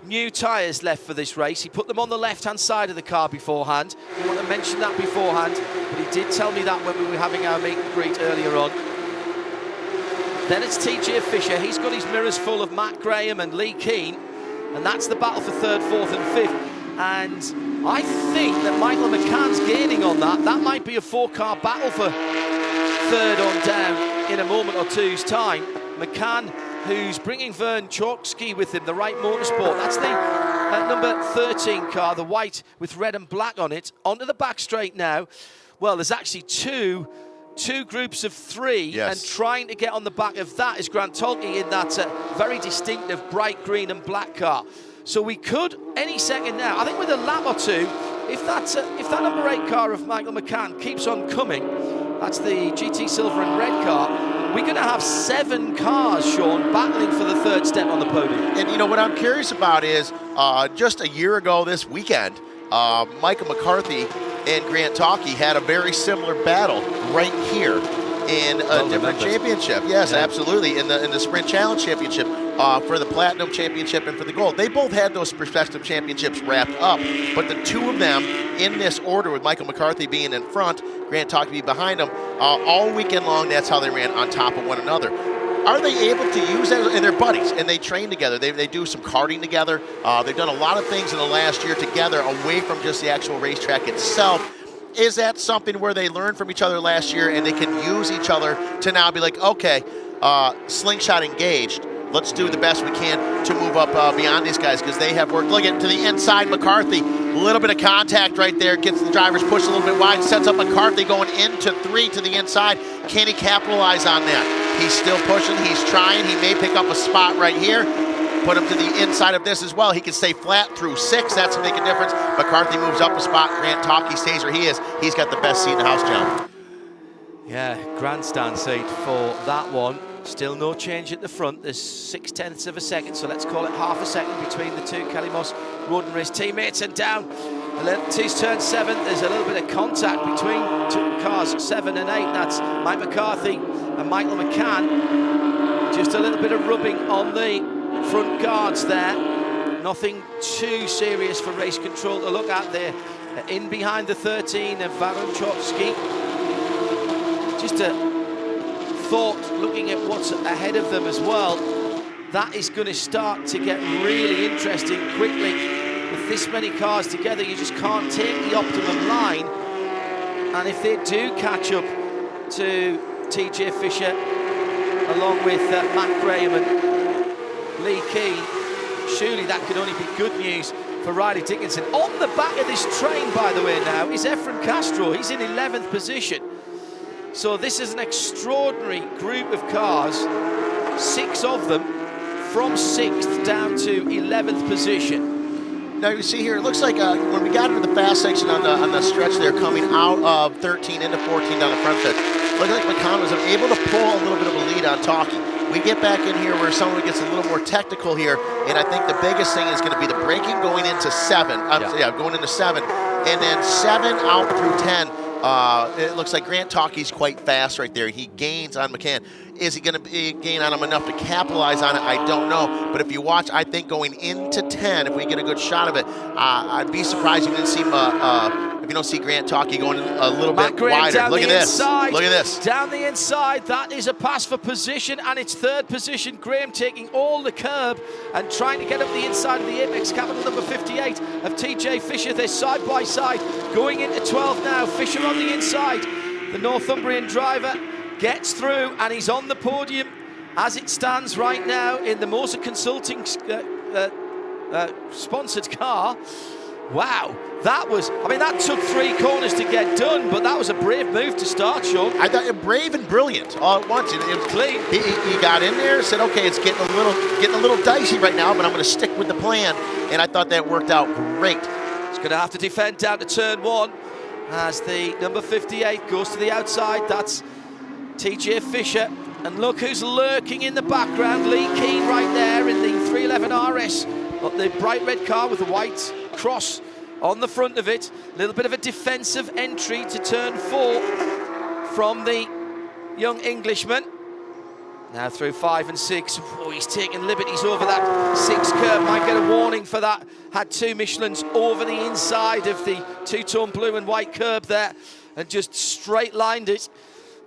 new tyres left for this race. He put them on the left-hand side of the car beforehand. I want to mention that beforehand, but he did tell me that when we were having our meet and greet earlier on. Then it's TJ Fisher. He's got his mirrors full of Matt Graham and Lee Keane, and that's the battle for 3rd, 4th and 5th. And I think that Michael McCann's gaining on that. That might be a 4-car battle for 3rd on down in a moment or two's time. McCann, who's bringing Vern Chorksky with him, the Wright Motorsport. That's the number 13 car, the white with red and black on it. Onto the back straight now. Well, there's actually two groups of 3, and trying to get on the back of that is Grant Tolke in that very distinctive bright green and black car. So we could, any second now, I think with a lap or 2, if that number 8 car of Michael McCann keeps on coming, that's the GT Silver and red car, we're going to have 7 cars, Sean, battling for the 3rd step on the podium. And you know what I'm curious about is, just a year ago this weekend, Michael McCarthy and Grant Talkie had a very similar battle right here in a different championship. Yes, absolutely, in the Sprint Challenge Championship for the Platinum Championship and for the Gold. They both had those respective championships wrapped up, but the 2 of them in this order, with Michael McCarthy being in front, Grant Talkie behind him, all weekend long, that's how they ran on top of one another. Are they able to use that? And they're buddies, and they train together. They do some karting together. They've done a lot of things in the last year together away from just the actual racetrack itself. Is that something where they learned from each other last year and they can use each other to now be like, okay, slingshot engaged. Let's do the best we can to move up beyond these guys because they have worked. Look at to the inside, McCarthy. A little bit of contact right there. Gets the drivers pushed a little bit wide. Sets up McCarthy going into 3 to the inside. Can he capitalize on that? He's still pushing. He's trying. He may pick up a spot right here. Put him to the inside of this as well. He can stay flat through 6. That's make a difference. McCarthy moves up a spot. Grant Talkie stays where he is. He's got the best seat in the house, John. Yeah, grandstand seat for that one. Still no change at the front. There's 0.6 of a second, so let's call it half a second between the 2 Kelly Moss Road and Race teammates. And down to turn 7, there's a little bit of contact between 2 cars, 7 and 8. That's Mike McCarthy and Michael McCann. Just a little bit of rubbing on the front guards there. Nothing too serious for race control to look at there. In behind the 13 of Varon Chorksky. Just a thought, looking at what's ahead of them as well, that is going to start to get really interesting quickly. With this many cars together, you just can't take the optimum line. And if they do catch up to TJ Fisher, along with Matt Graham and Lee Keane, surely that could only be good news for Riley Dickinson. On the back of this train, by the way, now is Efren Castro. He's in 11th position. So this is an extraordinary group of cars, 6 of them from 6th down to 11th position. Now you see here, it looks like when we got into the fast section on the stretch there, coming out of 13 into 14 down the front stretch, looked like McCann was able to pull a little bit of a lead on Talkie. We get back in here where someone gets a little more technical here, and I think the biggest thing is going to be the braking going into 7. Going into 7. And then 7 out through 10. It looks like Grant Talkie's quite fast right there. He gains on McCann. Is he going to gain on him enough to capitalize on it? I don't know. But if you watch, I think going into 10, if we get a good shot of it, I'd be surprised if you didn't see if you don't see Grant Talkie going a little bit wider. Look at this. Inside, Look at this. Down the inside, that is a pass for position, and it's third position. Graham taking all the curb and trying to get up the inside of the Apex Capital number 58 of TJ Fisher. They're side by side, going into 12 now. Fisher on the inside. The Northumbrian driver gets through, and he's on the podium as it stands right now in the Moser Consulting sponsored car. Wow, that took 3 corners to get done, but that was a brave move to start, Sean. I thought it brave and brilliant all at once. It was clean. He got in there, said, okay, it's getting a little dicey right now, but I'm going to stick with the plan, and I thought that worked out great. He's going to have to defend down to turn 1 as the number 58 goes to the outside. That's TJ Fisher, and look who's lurking in the background. Lee Keane right there in the 311 RS, the bright red car with the white cross on the front of it. A little bit of a defensive entry to turn 4 from the young Englishman. Now through 5 and 6. Oh, he's taking liberties over that 6 curve. Might get a warning for that. Had 2 Michelins over the inside of the two-tone blue and white curb there and just straight lined it.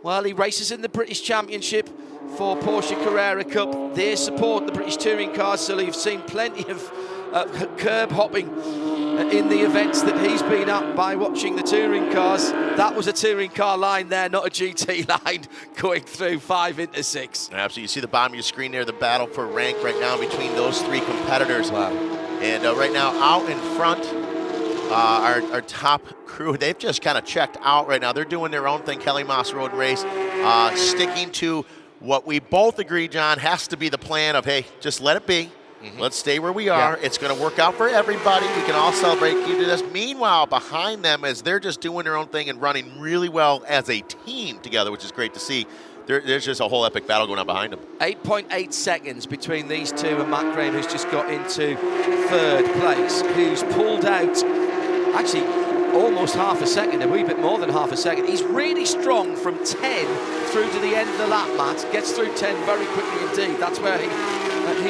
Well, he races in the British Championship for Porsche Carrera Cup. They support the British touring cars, so you've seen plenty of curb hopping in the events that he's been at by watching the touring cars. That was a touring car line there, not a GT line, going through 5 into 6. Absolutely. You see the bottom of your screen there, the battle for rank right now between those 3 competitors. Wow. And right now, out in front, our top crew, they've just kind of checked out right now. They're doing their own thing, Kelly Moss Road Race, sticking to what we both agree, John, has to be the plan of, hey, just let it be. Let's stay where we are. Yeah. It's going to work out for everybody. We can all celebrate. You do this. Meanwhile, behind them, as they're just doing their own thing and running really well as a team together, which is great to see, there's just a whole epic battle going on behind them. 8.8 seconds between these two and Matt Graham, who's just got into 3rd place, who's pulled out, actually, almost half a second, a wee bit more than half a second. He's really strong from 10 through to the end of the lap, Matt. Gets through 10 very quickly indeed. That's where he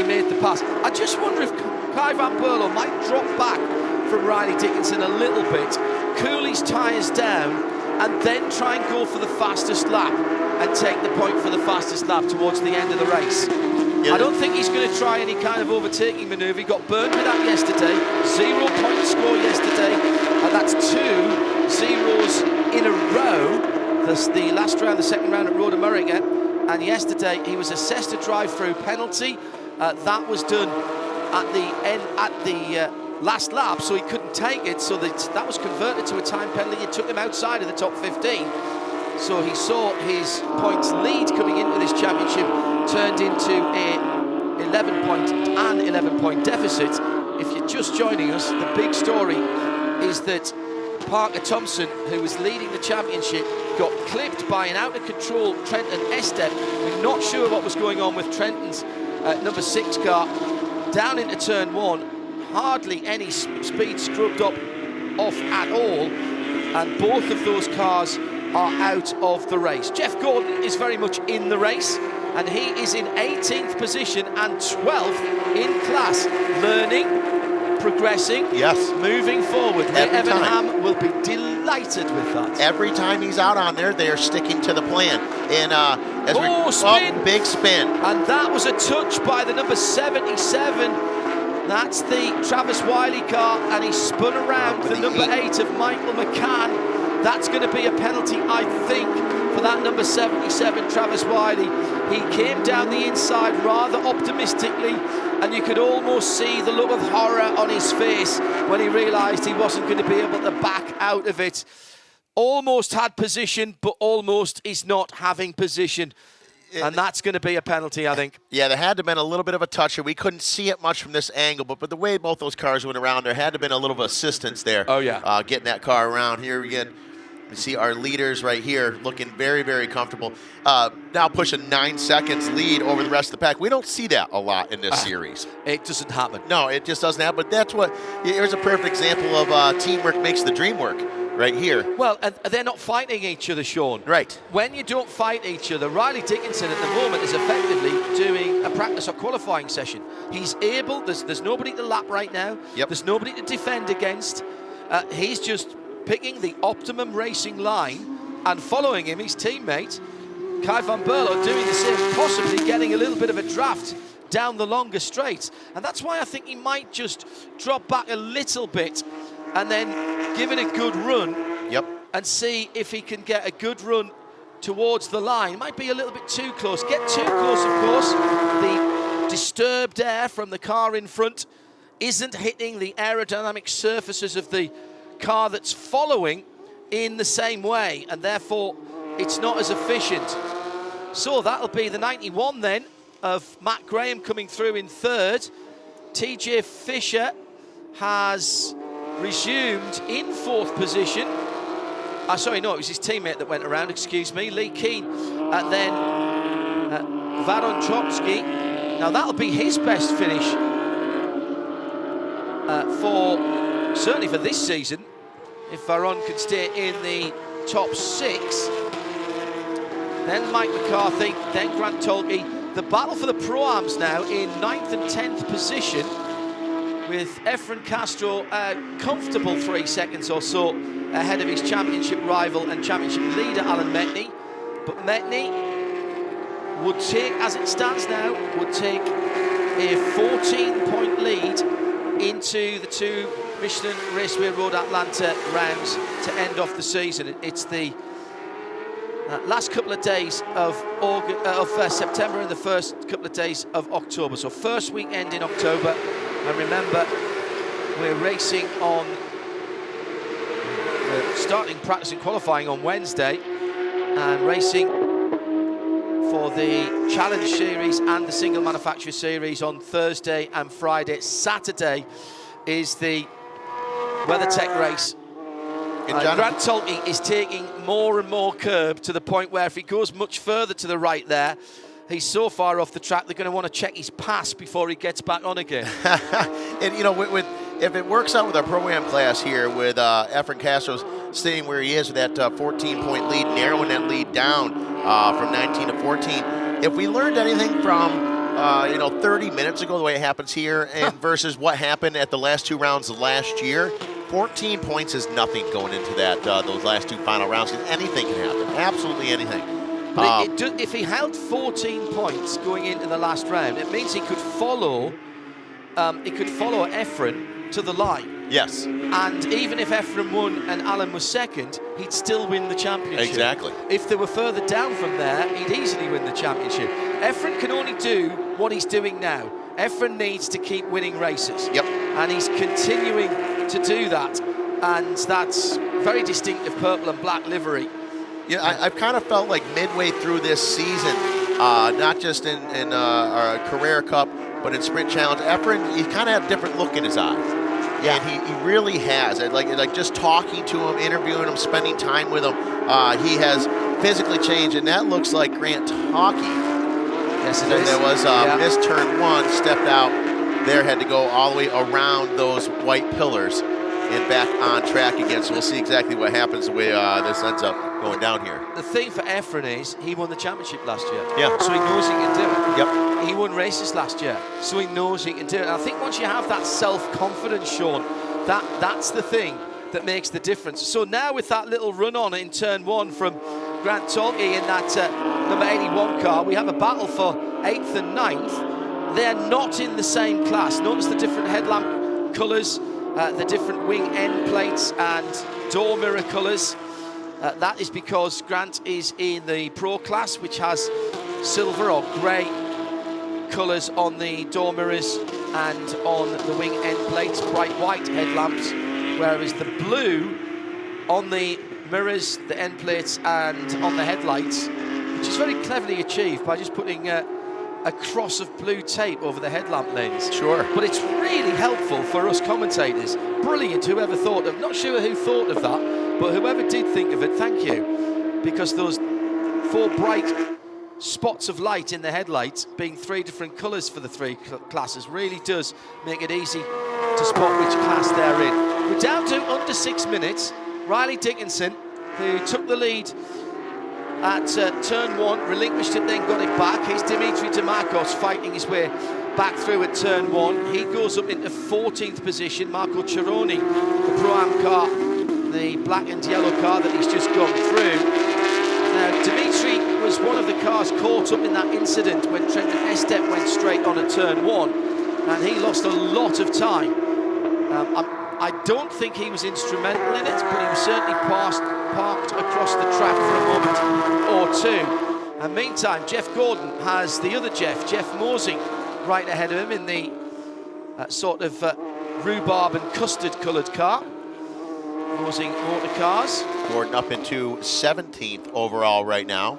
made the pass. I just wonder if Kai Van Berlo might drop back from Riley Dickinson a little bit, cool his tyres down, and then try and go for the fastest lap and take the point for the fastest lap towards the end of the race. Yeah. I don't think he's going to try any kind of overtaking manoeuvre. He got burned with that yesterday. 0 point score yesterday, and that's 2 zeros in a row. The last round, the second round at Road America, and yesterday he was assessed a drive-through penalty. That was done at the end, at the last lap, so he couldn't take it. So that was converted to a time penalty. It took him outside of the top 15. So he saw his points lead coming into this championship turned into a 11-point deficit. If you're just joining us, the big story is that Parker Thompson, who was leading the championship, got clipped by an out-of-control Trenton Estep. We're not sure what was going on with Trenton's number 6 car. Down into turn 1, hardly any speed scrubbed up off at all, and both of those cars are out of the race. Jeff Gordon is very much in the race, and he is in 18th position and 12th in class, learning, progressing, yes, moving forward. Evan Ham will be delighted with that. Every time he's out on there, they are sticking to the plan. And spin. Big spin. And that was a touch by the number 77. That's the Travis Wiley car, and he spun around the number 8 of Michael McCann. That's going to be a penalty, I think, for that number 77, Travis Wiley. He came down the inside rather optimistically, and you could almost see the look of horror on his face when he realised he wasn't going to be able to back out of it. Almost had position, but almost is not having position. And that's going to be a penalty, I think. Yeah, there had to have been a little bit of a touch. We couldn't see it much from this angle, but the way both those cars went around, there had to have been a little assistance there. Oh, yeah. Getting that car around here again. You see our leaders right here looking very, very comfortable. Now push a 9 seconds lead over the rest of the pack. We don't see that a lot in this series. It doesn't happen. No, it just doesn't happen. But that's what, here's a perfect example of teamwork makes the dream work right here. Well, and they're not fighting each other, Sean. Right. When you don't fight each other, Riley Dickinson at the moment is effectively doing a practice or qualifying session. He's able, there's nobody to lap right now. Yep. There's nobody to defend against. He's just picking the optimum racing line and following him, his teammate, Kai van Berlo, doing the same, possibly getting a little bit of a draft down the longer straight. And that's why I think he might just drop back a little bit and then give it a good run. Yep. And see if he can get a good run towards the line. Might be a little bit too close. Get too close, of course. The disturbed air from the car in front isn't hitting the aerodynamic surfaces of the car that's following in the same way, and therefore it's not as efficient. So that'll be the 91 then of Matt Graham coming through in third. TJ Fisher has resumed in fourth position. Sorry, no, it was his teammate that went around, excuse me. Lee Keane, then Varon Trotsky. Now that'll be his best finish certainly for this season, if Varon can stay in the top 6. Then Mike McCarthy, then Grant Tolke. The battle for the Pro-Ams now in 9th and 10th position, with Efren Castro a comfortable 3 seconds or so ahead of his championship rival and championship leader, Alan Metney. But Metney would take, as it stands now, would take a 14-point lead into the 2 Michelin Raceway Road Atlanta rounds to end off the season. It's the last couple of days of September and the first couple of days of October. So first weekend in October. And remember, we're racing on, starting practice and qualifying on Wednesday and racing for the Challenge Series and the Single Manufacturer Series on Thursday and Friday. Saturday is the WeatherTech race. Grant Tolke is taking more and more curb to the point where if he goes much further to the right there, he's so far off the track, they're going to want to check his pass before he gets back on again. And, you know, if it works out with our program class here with Efren Castro's staying where he is with that 14-point lead, narrowing that lead down from 19 to 14, if we learned anything from 30 minutes ago, the way it happens here, and versus what happened at the last 2 rounds of last year, 14 points is nothing going into that those last 2 final rounds, because anything can happen, absolutely anything. But if he held 14 points going into the last round, it means he could follow Efren to the line. Yes. And even if Efren won and Alan was second, he'd still win the championship. Exactly. If they were further down from there, he'd easily win the championship. Efren can only do what he's doing now. Efren needs to keep winning races. Yep. And he's continuing to do that. And that's very distinctive purple and black livery. Yeah, I've kind of felt like midway through this season, not just in our Carrera Cup, but in Sprint Challenge, Efren, he kind of had a different look in his eyes. Yeah, and he really has. Like just talking to him, interviewing him, spending time with him, he has physically changed, and that looks like Grant Tolke. Yes, it is. There was missed turn 1, stepped out there, had to go all the way around those white pillars and back on track again. So we'll see exactly what happens the way this ends up going down here. The thing for Efren is he won the championship last year. Yeah. So he knows he can do it. Yep. He won races last year, so he knows he can do it. And I think once you have that self-confidence, Sean, that's the thing that makes the difference. So now with that little run on in turn 1 from Grant Tolke in that number 81 car, we have a battle for 8th and 9th. They're not in the same class. Notice the different headlamp colours, the different wing end plates and door mirror colours. That is because Grant is in the Pro class, which has silver or grey colours on the door mirrors and on the wing end plates, bright white headlamps, whereas the blue on the mirrors, the end plates and on the headlights, which is very cleverly achieved by just putting a cross of blue tape over the headlamp lens. Sure. But it's really helpful for us commentators. Brilliant, whoever thought of, not sure who thought of that, But whoever did think of it, thank you, because those 4 bright spots of light in the headlights being 3 different colours for the 3 classes really does make it easy to spot which class they're in. We're down to under 6 minutes. Riley Dickinson, who took the lead at turn 1, relinquished it, then got it back. Here's Dimitri Demarcos fighting his way back through at turn 1. He goes up into 14th position. Marco Cerrone, the Pro-Am car, the black and yellow car that he's just gone through. Now, Dimitri was one of the cars caught up in that incident when Trenton Estep went straight on at turn 1, and he lost a lot of time. I don't think he was instrumental in it, but he was certainly parked across the track for a moment or two. And meantime, Jeff Gordon has the other Jeff Mosing, right ahead of him in the sort of rhubarb and custard coloured car. Mosing Motor Cars. Gordon up into 17th overall right now.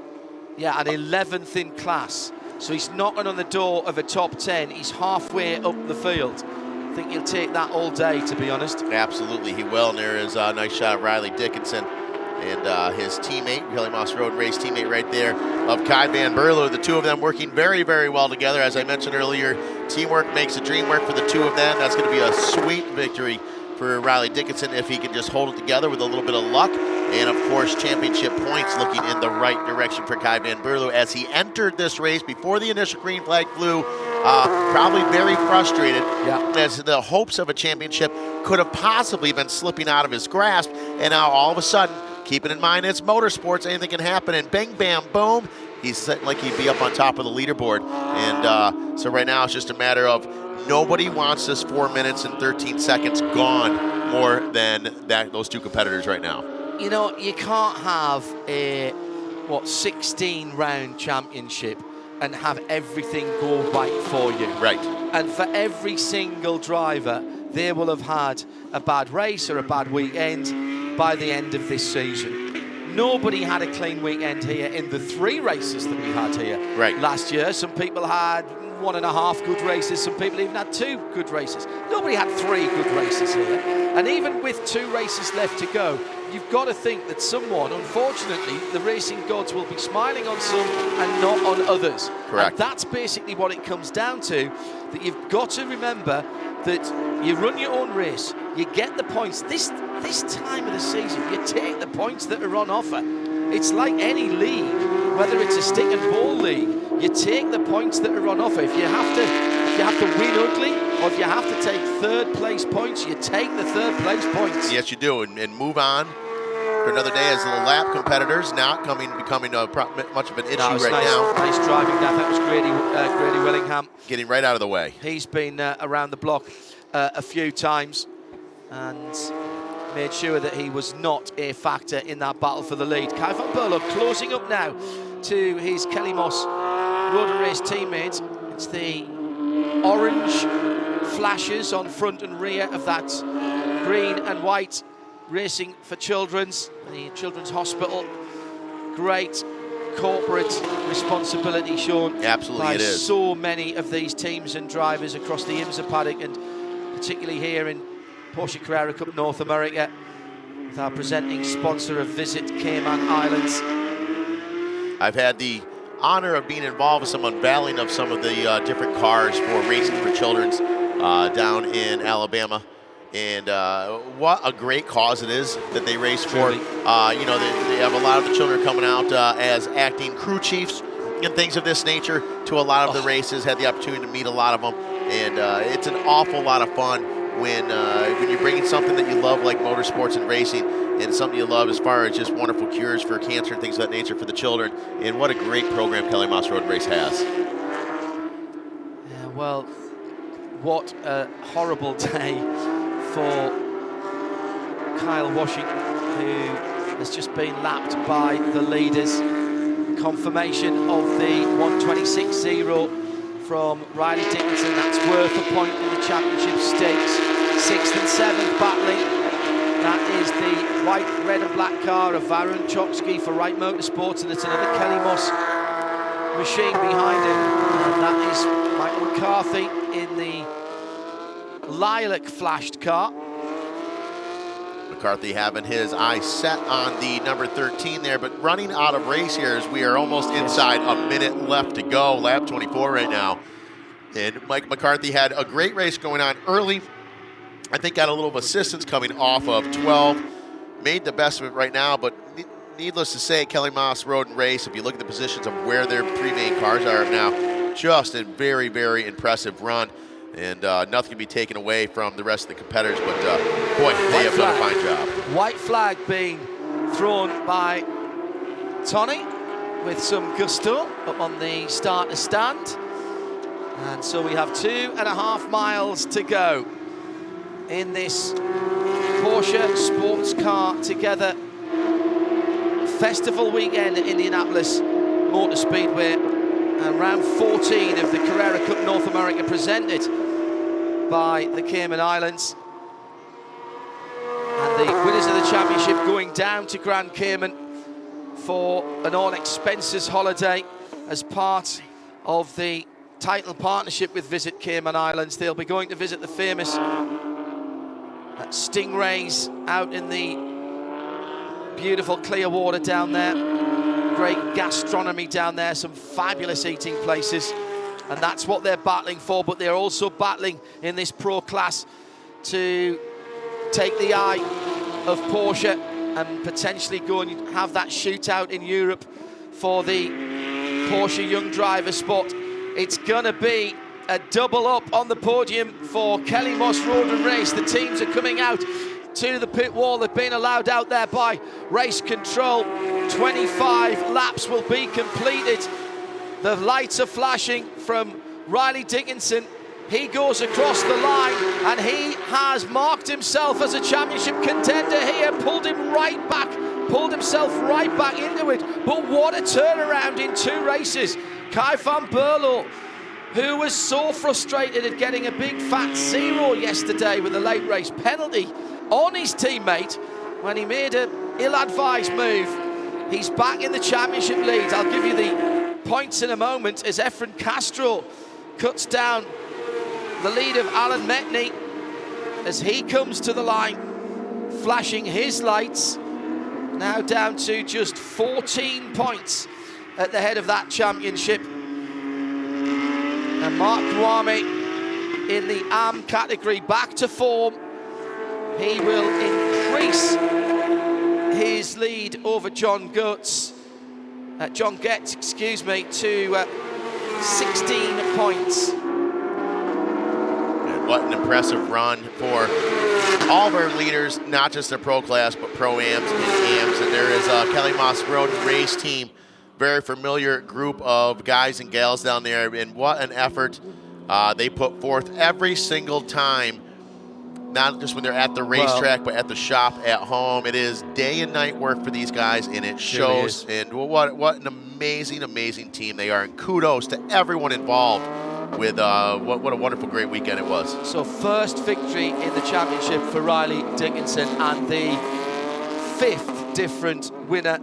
Yeah, and 11th in class. So he's knocking on the door of a top 10. He's halfway up the field. I think he'll take that all day, to be honest. Absolutely, he will. And there is a nice shot of Riley Dickinson and his teammate, Kelly Moss Road Race teammate right there, of Kai Van Berlo. The two of them working very, very well together. As I mentioned earlier, teamwork makes the dream work for the two of them. That's going to be a sweet victory for Riley Dickinson if he can just hold it together with a little bit of luck. And, of course, championship points looking in the right direction for Kai Van Berlo as he entered this race before the initial green flag flew, probably very frustrated as the hopes of a championship could have possibly been slipping out of his grasp. And now, all of a sudden, keeping in mind it's motorsports, anything can happen, and bing, bam, boom, he's sitting like he'd be up on top of the leaderboard. And so right now it's just a matter of nobody wants this 4 minutes and 13 seconds gone more than those two competitors right now. You know, you can't have a 16 round championship and have everything go right for you. Right. And for every single driver, they will have had a bad race or a bad weekend by the end of this season. Nobody had a clean weekend here in the 3 races that we had here last year. Some people had 1.5 good races. Some people even had 2 good races. Nobody had 3 good races here. And even with 2 races left to go, you've got to think that someone, unfortunately, the racing gods will be smiling on some and not on others. Correct. And that's basically what it comes down to, that you've got to remember that you run your own race, you get the points. This time of the season, you take the points that are on offer. It's like any league, whether it's a stick and ball league, you take the points that are on offer. If you have to win ugly, or if you have to take 3rd place points, you take the 3rd place points. Yes, you do, and move on for another day as the lap competitors not becoming much of an issue now. Nice driving. I think it was Grady Willingham. Getting right out of the way. He's been around the block a few times and made sure that he was not a factor in that battle for the lead. Kai Van Berlo closing up now to his Kelly Moss Road Race teammates. It's the orange flashes on front and rear of that green and white Racing for Children's, the Children's Hospital. Great corporate responsibility shown by so many of these teams and drivers across the IMSA paddock, and particularly here in Porsche Carrera Cup North America with our presenting sponsor of Visit Cayman Islands. I've had the honor of being involved with some unveiling of some of the different cars for Racing for Children's down in Alabama. And what a great cause it is that they race for. You know, they have a lot of the children coming out as acting crew chiefs and things of this nature to a lot of the races. Had the opportunity to meet a lot of them. And it's an awful lot of fun when you're bringing something that you love like motorsports and racing, and something you love as far as just wonderful cures for cancer and things of that nature for the children. And what a great program Kelly Moss Road Race has. Yeah, well, what a horrible day for Kyle Washington, who has just been lapped by the leaders. Confirmation of the 126.0 from Riley Dickinson. That's worth a point in the championship stakes. 6th and 7th battling. That is the white, red and black car of Varun Choksky for Wright Motorsports, and it's another Kelly Moss machine behind him. And that is Michael McCarthy in the lilac flashed car. McCarthy having his eyes set on the number 13 there, but running out of race here as we are almost inside a minute left to go, lap 24 right now. And Mike McCarthy had a great race going on early. I think got a little assistance coming off of 12. Made the best of it right now, but needless to say, Kelly Moss Road and Race, if you look at the positions of where their three main cars are now, just a very, very impressive run. And nothing can be taken away from the rest of the competitors, but boy, they have done a fine job. White flag being thrown by Tony with some gusto up on the starter stand. And so we have 2.5 miles to go in this Porsche Sports Car Together festival weekend at Indianapolis Motor Speedway, and round 14 of the Carrera Cup North America presented by the Cayman Islands. And the winners of the championship going down to Grand Cayman for an all-expenses holiday as part of the title partnership with Visit Cayman Islands. They'll be going to visit the famous Stingrays out in the beautiful clear water down there. Great gastronomy down there, some fabulous eating places, and that's what they're battling for. But they're also battling in this pro class to take the eye of Porsche and potentially go and have that shootout in Europe for the Porsche Young Driver spot. It's gonna be a double up on the podium for Kelly Moss Road and Race. The teams are coming out to the pit wall. They've been allowed out there by race control. 25 laps will be completed. The lights are flashing from Riley Dickinson. He goes across the line and he has marked himself as a championship contender here, pulled himself right back into it. But what a turnaround in 2 races. Kai van Berlo, who was so frustrated at getting a big fat 0 yesterday with a late race penalty on his teammate when he made an ill-advised move. He's back in the championship lead. I'll give you the points in a moment as Efren Castro cuts down the lead of Alan Metney as he comes to the line, flashing his lights, now down to just 14 points at the head of that championship. And Mark Kwame in the AM category back to form. He will increase his lead over John Getz, to 16 points. And what an impressive run for all of our leaders, not just the pro class, but pro-ams and AMs. And there is a Kelly Moss Road and Race team, very familiar group of guys and gals down there, and what an effort they put forth every single time. Not just when they're at the racetrack, but at the shop at home. It is day and night work for these guys, and it shows. And what an amazing, amazing team they are. And kudos to everyone involved with what a wonderful, great weekend it was. So first victory in the championship for Riley Dickinson, and the 5th different winner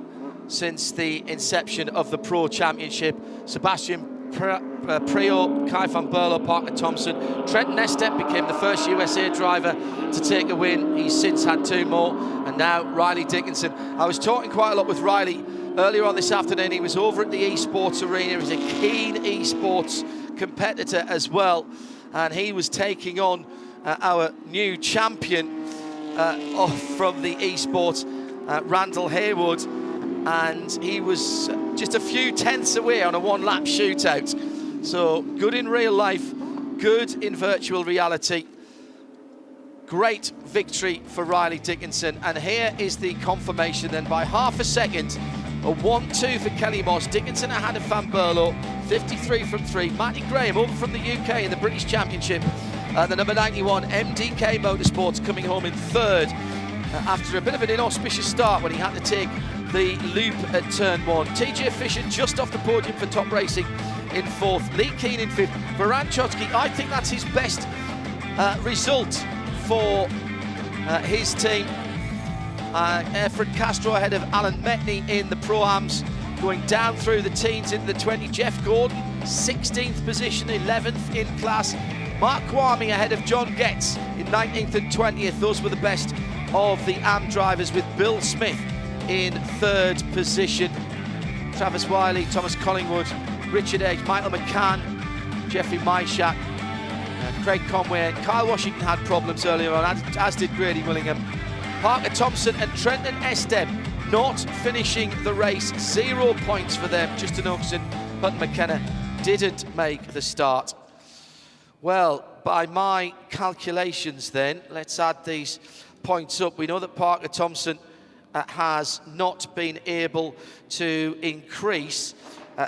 since the inception of the Pro Championship. Sebastian Priaulx, Kai van Berlo, Parker Thompson. Trent Nestep became the first USA driver to take a win. He's since had 2 more. And now Riley Dickinson. I was talking quite a lot with Riley earlier on this afternoon. He was over at the esports arena. He's a keen esports competitor as well. And he was taking on our new champion from the esports, Randall Haywood. And he was just a few tenths away on a 1-lap shootout. So good in real life, good in virtual reality. Great victory for Riley Dickinson. And here is the confirmation then by half a second. A 1-2 for Kelly Moss. Dickinson ahead of Van Berlo, 53 from 3. Matty Graham over from the UK in the British Championship. The number 91, MDK Motorsports, coming home in 3rd after a bit of an inauspicious start when he had to take the loop at turn 1. TJ Fisher just off the podium for Top Racing in 4th. Lee Keane in 5th. Baran Chotsky, I think that's his best result for his team. Efren Castro ahead of Alan Metney in the Pro-Ams, going down through the teens into the 20. Jeff Gordon, 16th position, 11th in class. Mark Kwame ahead of John Getz in 19th and 20th. Those were the best of the AM drivers, with Bill Smith in third position. Travis Wiley, Thomas Collingwood, Richard Edge, Michael McCann, Jeffrey Myshak, Craig Conway, and Kyle Washington had problems earlier on, as did Grady Willingham. Parker Thompson and Trenton Estep not finishing the race. 0 points for them. Justin Oakson, Hutton McKenna didn't make the start. Well, by my calculations then, let's add these points up. We know that Parker Thompson has not been able to increase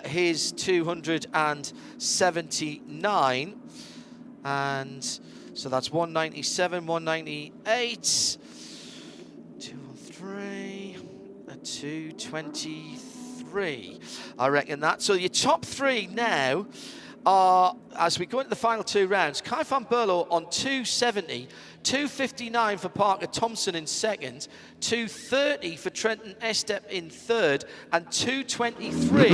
his 279, and so that's 197, 198, 213, 223. I reckon that. So your top three now are, as we go into the final two rounds, Kai van Berlo on 270, 259 for Parker Thompson in second, 230 for Trenton Estep in third, and 223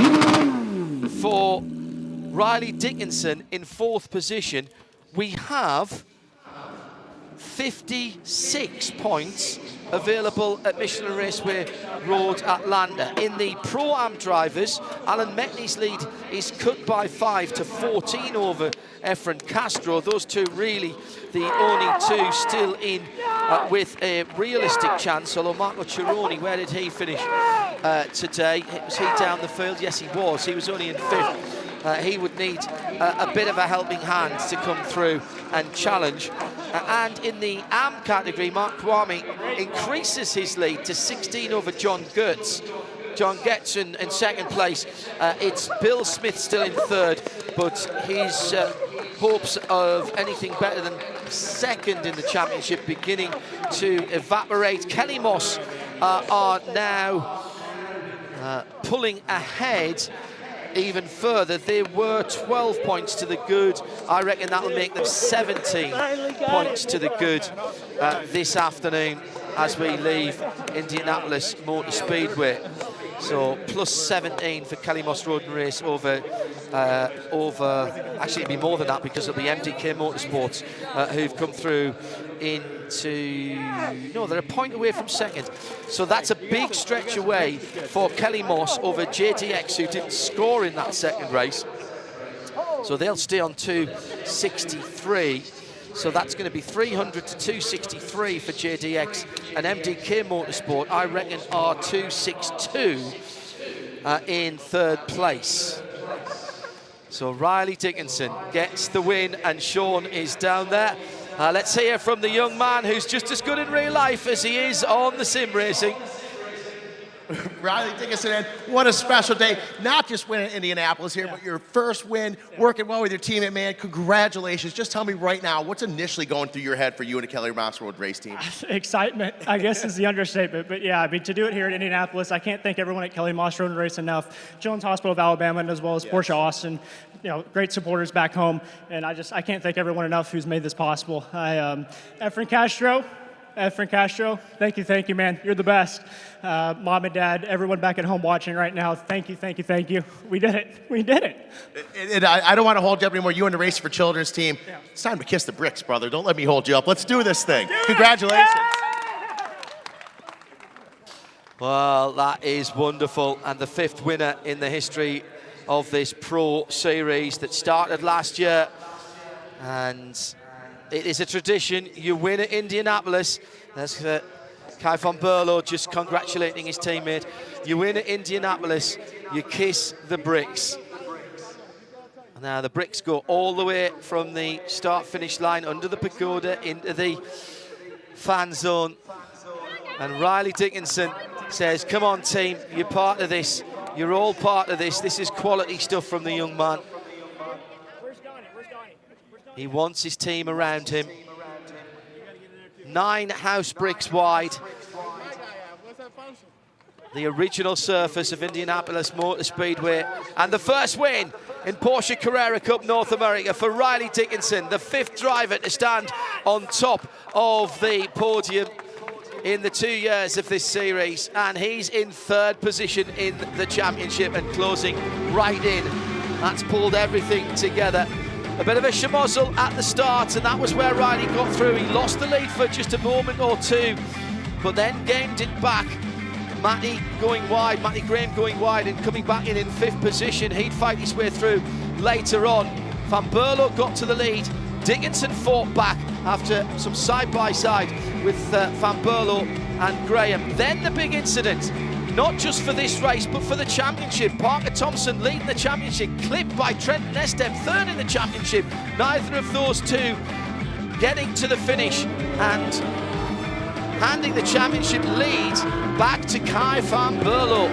for Riley Dickinson in fourth position. We have 56 points available at Michelin Raceway Road, Atlanta. In the Pro-Am drivers, Alan Metney's lead is cut by 5 to 14 over Efren Castro. Those two really the only two still in with a realistic chance, although Marco Cironi, where did he finish today? Was he down the field? Yes, he was. He was only in fifth. He would need a bit of a helping hand to come through and challenge. And in the AM category, Mark Kwame increases his lead to 16 over John Goetz. John Goetz in second place. It's Bill Smith still in third, but his hopes of anything better than second in the championship beginning to evaporate. Kelly Moss are now pulling ahead even further. They were 12 points to the good. I reckon that'll make them 17 points to the good this afternoon as we leave Indianapolis Motor Speedway. So plus 17 for Kelly Moss Road and Race over actually it'll be more than that, because it'll be MDK Motorsports who've come through into, no, they're a point away from second. So that's a big stretch away for Kelly Moss over JDX, who didn't score in that second race. So they'll stay on 263. So that's going to be 300 to 263 for JDX, and MDK Motorsport, I reckon, are 262 in third place. So Riley Dickinson gets the win, and Sean is down there. Let's hear from the young man who's just as good in real life as he is on the sim racing. Riley Dickinson, and what a special day. Not just winning Indianapolis here, but your first win, working well with your teammate, man. Congratulations. Just tell me right now, what's initially going through your head for you and the Kelly Moss Road race team? Excitement, I guess, is the understatement. But yeah, I mean, to do it here in Indianapolis, I can't thank everyone at Kelly Moss Road Race enough. Jones Hospital of Alabama, and as well as Porsche Austin, you know, great supporters back home. And I can't thank everyone enough who's made this possible. Efren Castro, thank you, man. You're the best. Mom and Dad, everyone back at home watching right now, thank you. We did it. And I don't want to hold you up anymore. You in the Race for Children's team. Yeah. It's time to kiss the bricks, brother. Don't let me hold you up. Let's do this thing. Congratulations. Yeah! Well, that is wonderful. And the fifth winner in the history of this Pro Series that started last year. And it is a tradition. You win at Indianapolis. That's Kai van Berlo just congratulating his teammate. You win at Indianapolis, you kiss the bricks. Now the bricks go all the way from the start-finish line under the pagoda into the fan zone. And Riley Dickinson says, come on team, you're part of this. You're all part of this. This is quality stuff from the young man. He wants his team around him. 9 house bricks wide. The original surface of Indianapolis Motor Speedway. And the first win in Porsche Carrera Cup North America for Riley Dickinson, the 5th driver to stand on top of the podium in the 2 years of this series. And he's in 3rd position in the championship and closing right in. That's pulled everything together. A bit of a schmozzle at the start, and that was where Riley got through. He lost the lead for just a moment or two but then gained it back. Matty Graham going wide and coming back in 5th position. He'd fight his way through later on. Van Berlo got to the lead. Dickinson fought back after some side-by-side with Van Berlo and Graham. Then the big incident, not just for this race, but for the championship. Parker Thompson leading the championship, clipped by Trenton Estep, 3rd in the championship. Neither of those two getting to the finish and handing the championship lead back to Kai Van Berlo.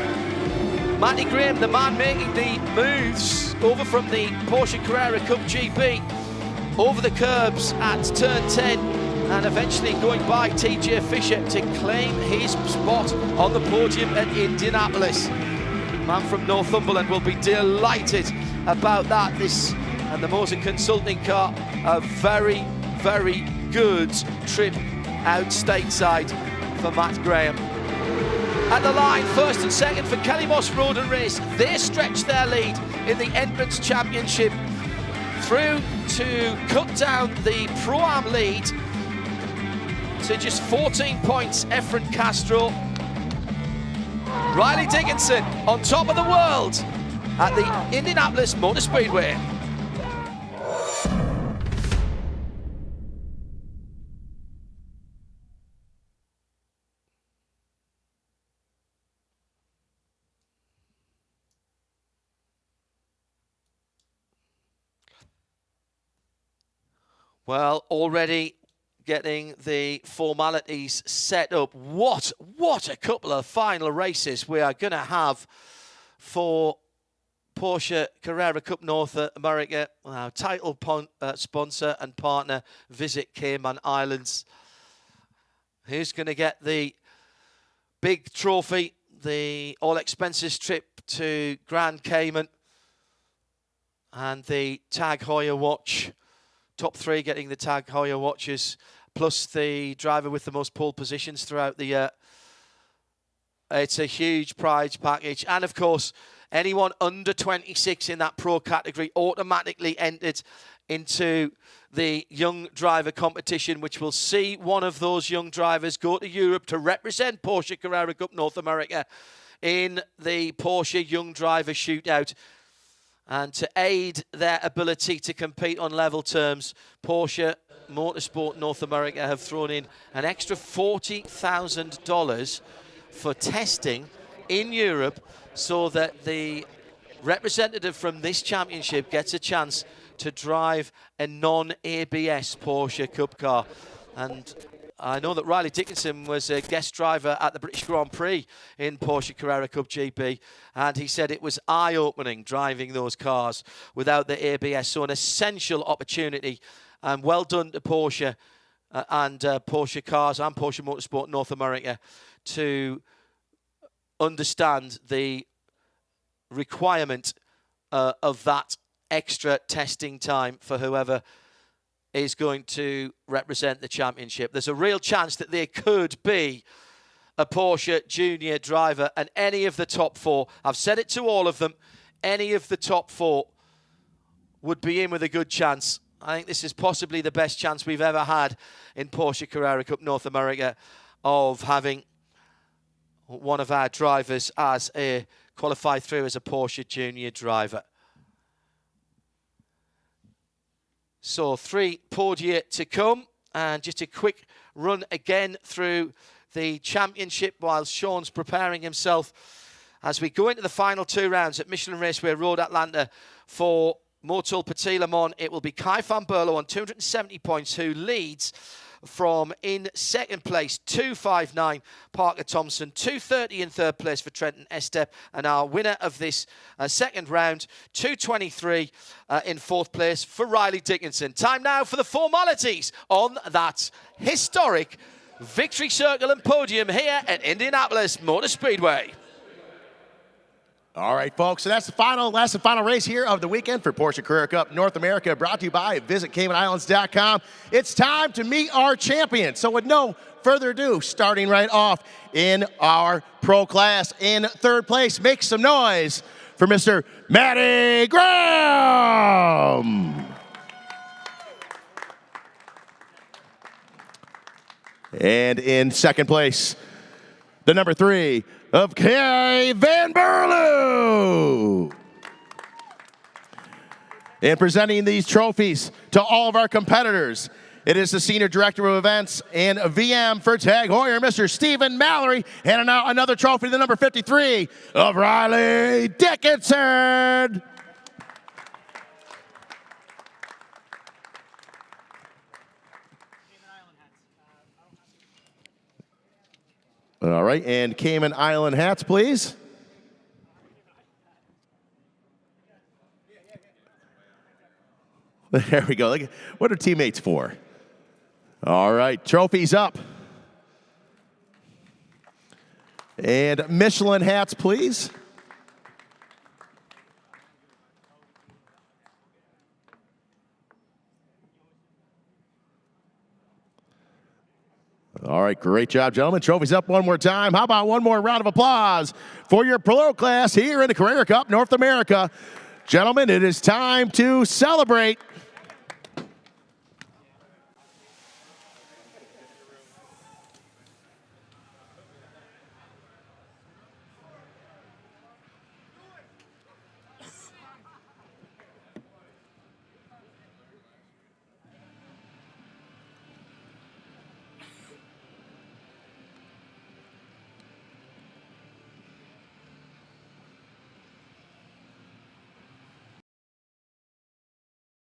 Matty Graham, the man making the moves over from the Porsche Carrera Cup GP, over the curbs at turn 10, and eventually going by TJ Fisher to claim his spot on the podium at Indianapolis. Man from Northumberland will be delighted about that. This and the Motor Consulting car, a very, very good trip out stateside for Matt Graham. At the line, 1st and 2nd for Kelly Moss Road and Race. They stretch their lead in the Endurance Championship through to cut down the Pro-Am lead to just 14 points. Efren Castro. Riley Dickinson on top of the world at the Indianapolis Motor Speedway. Well, already getting the formalities set up. What a couple of final races we are going to have for Porsche Carrera Cup North America. Our title sponsor and partner, Visit Cayman Islands. Who's going to get the big trophy, the all-expenses trip to Grand Cayman and the Tag Heuer watch? Top 3 getting the Tag Heuer watches, plus the driver with the most pole positions throughout the year. It's a huge prize package. And, of course, anyone under 26 in that pro category automatically entered into the young driver competition, which will see one of those young drivers go to Europe to represent Porsche Carrera Cup North America in the Porsche Young Driver Shootout. And to aid their ability to compete on level terms, Porsche Motorsport North America have thrown in an extra $40,000 for testing in Europe so that the representative from this championship gets a chance to drive a non-ABS Porsche Cup car. And I know that Riley Dickinson was a guest driver at the British Grand Prix in Porsche Carrera Cup GP, and he said it was eye-opening driving those cars without the ABS. So an essential opportunity, and well done to Porsche and Porsche Cars and Porsche Motorsport North America to understand the requirement of that extra testing time for whoever is going to represent the championship. There's a real chance that there could be a Porsche junior driver, and any of the top 4, I've said it to all of them, any of the top 4 would be in with a good chance. I think this is possibly the best chance we've ever had in Porsche Carrera Cup North America of having one of our drivers as a qualified through as a Porsche junior driver. So 3 podia to come, and just a quick run again through the championship while Sean's preparing himself as we go into the final 2 rounds at Michelin Raceway Road, Atlanta. For Motul Petit Le Mans, it will be Kai Van Berlo on 270 points, who leads from in 2nd place, 259, Parker Thompson, 230 in 3rd place for Trenton Estep, and our winner of this 2nd round, 223 in 4th place for Riley Dickinson. Time now for the formalities on that historic victory circle and podium here at Indianapolis Motor Speedway. All right, folks, so that's the final race here of the weekend for Porsche Carrera Cup North America, brought to you by VisitCaymanIslands.com. It's time to meet our champion. So with no further ado, starting right off in our pro class in 3rd place, make some noise for Mr. Matty Graham. And in 2nd place, the number 3 of Kevin Burlew. And presenting these trophies to all of our competitors, it is the Senior Director of Events and VM for Tag Heuer, Mr. Stephen Mallory, and now another trophy to the number 53 of Riley Dickinson. All right, and Cayman Island hats, please. There we go. What are teammates for? All right, trophies up. And Michelin hats, please. All right, great job, gentlemen. Trophies up one more time. How about one more round of applause for your pro class here in the Carrera Cup North America? Gentlemen, it is time to celebrate.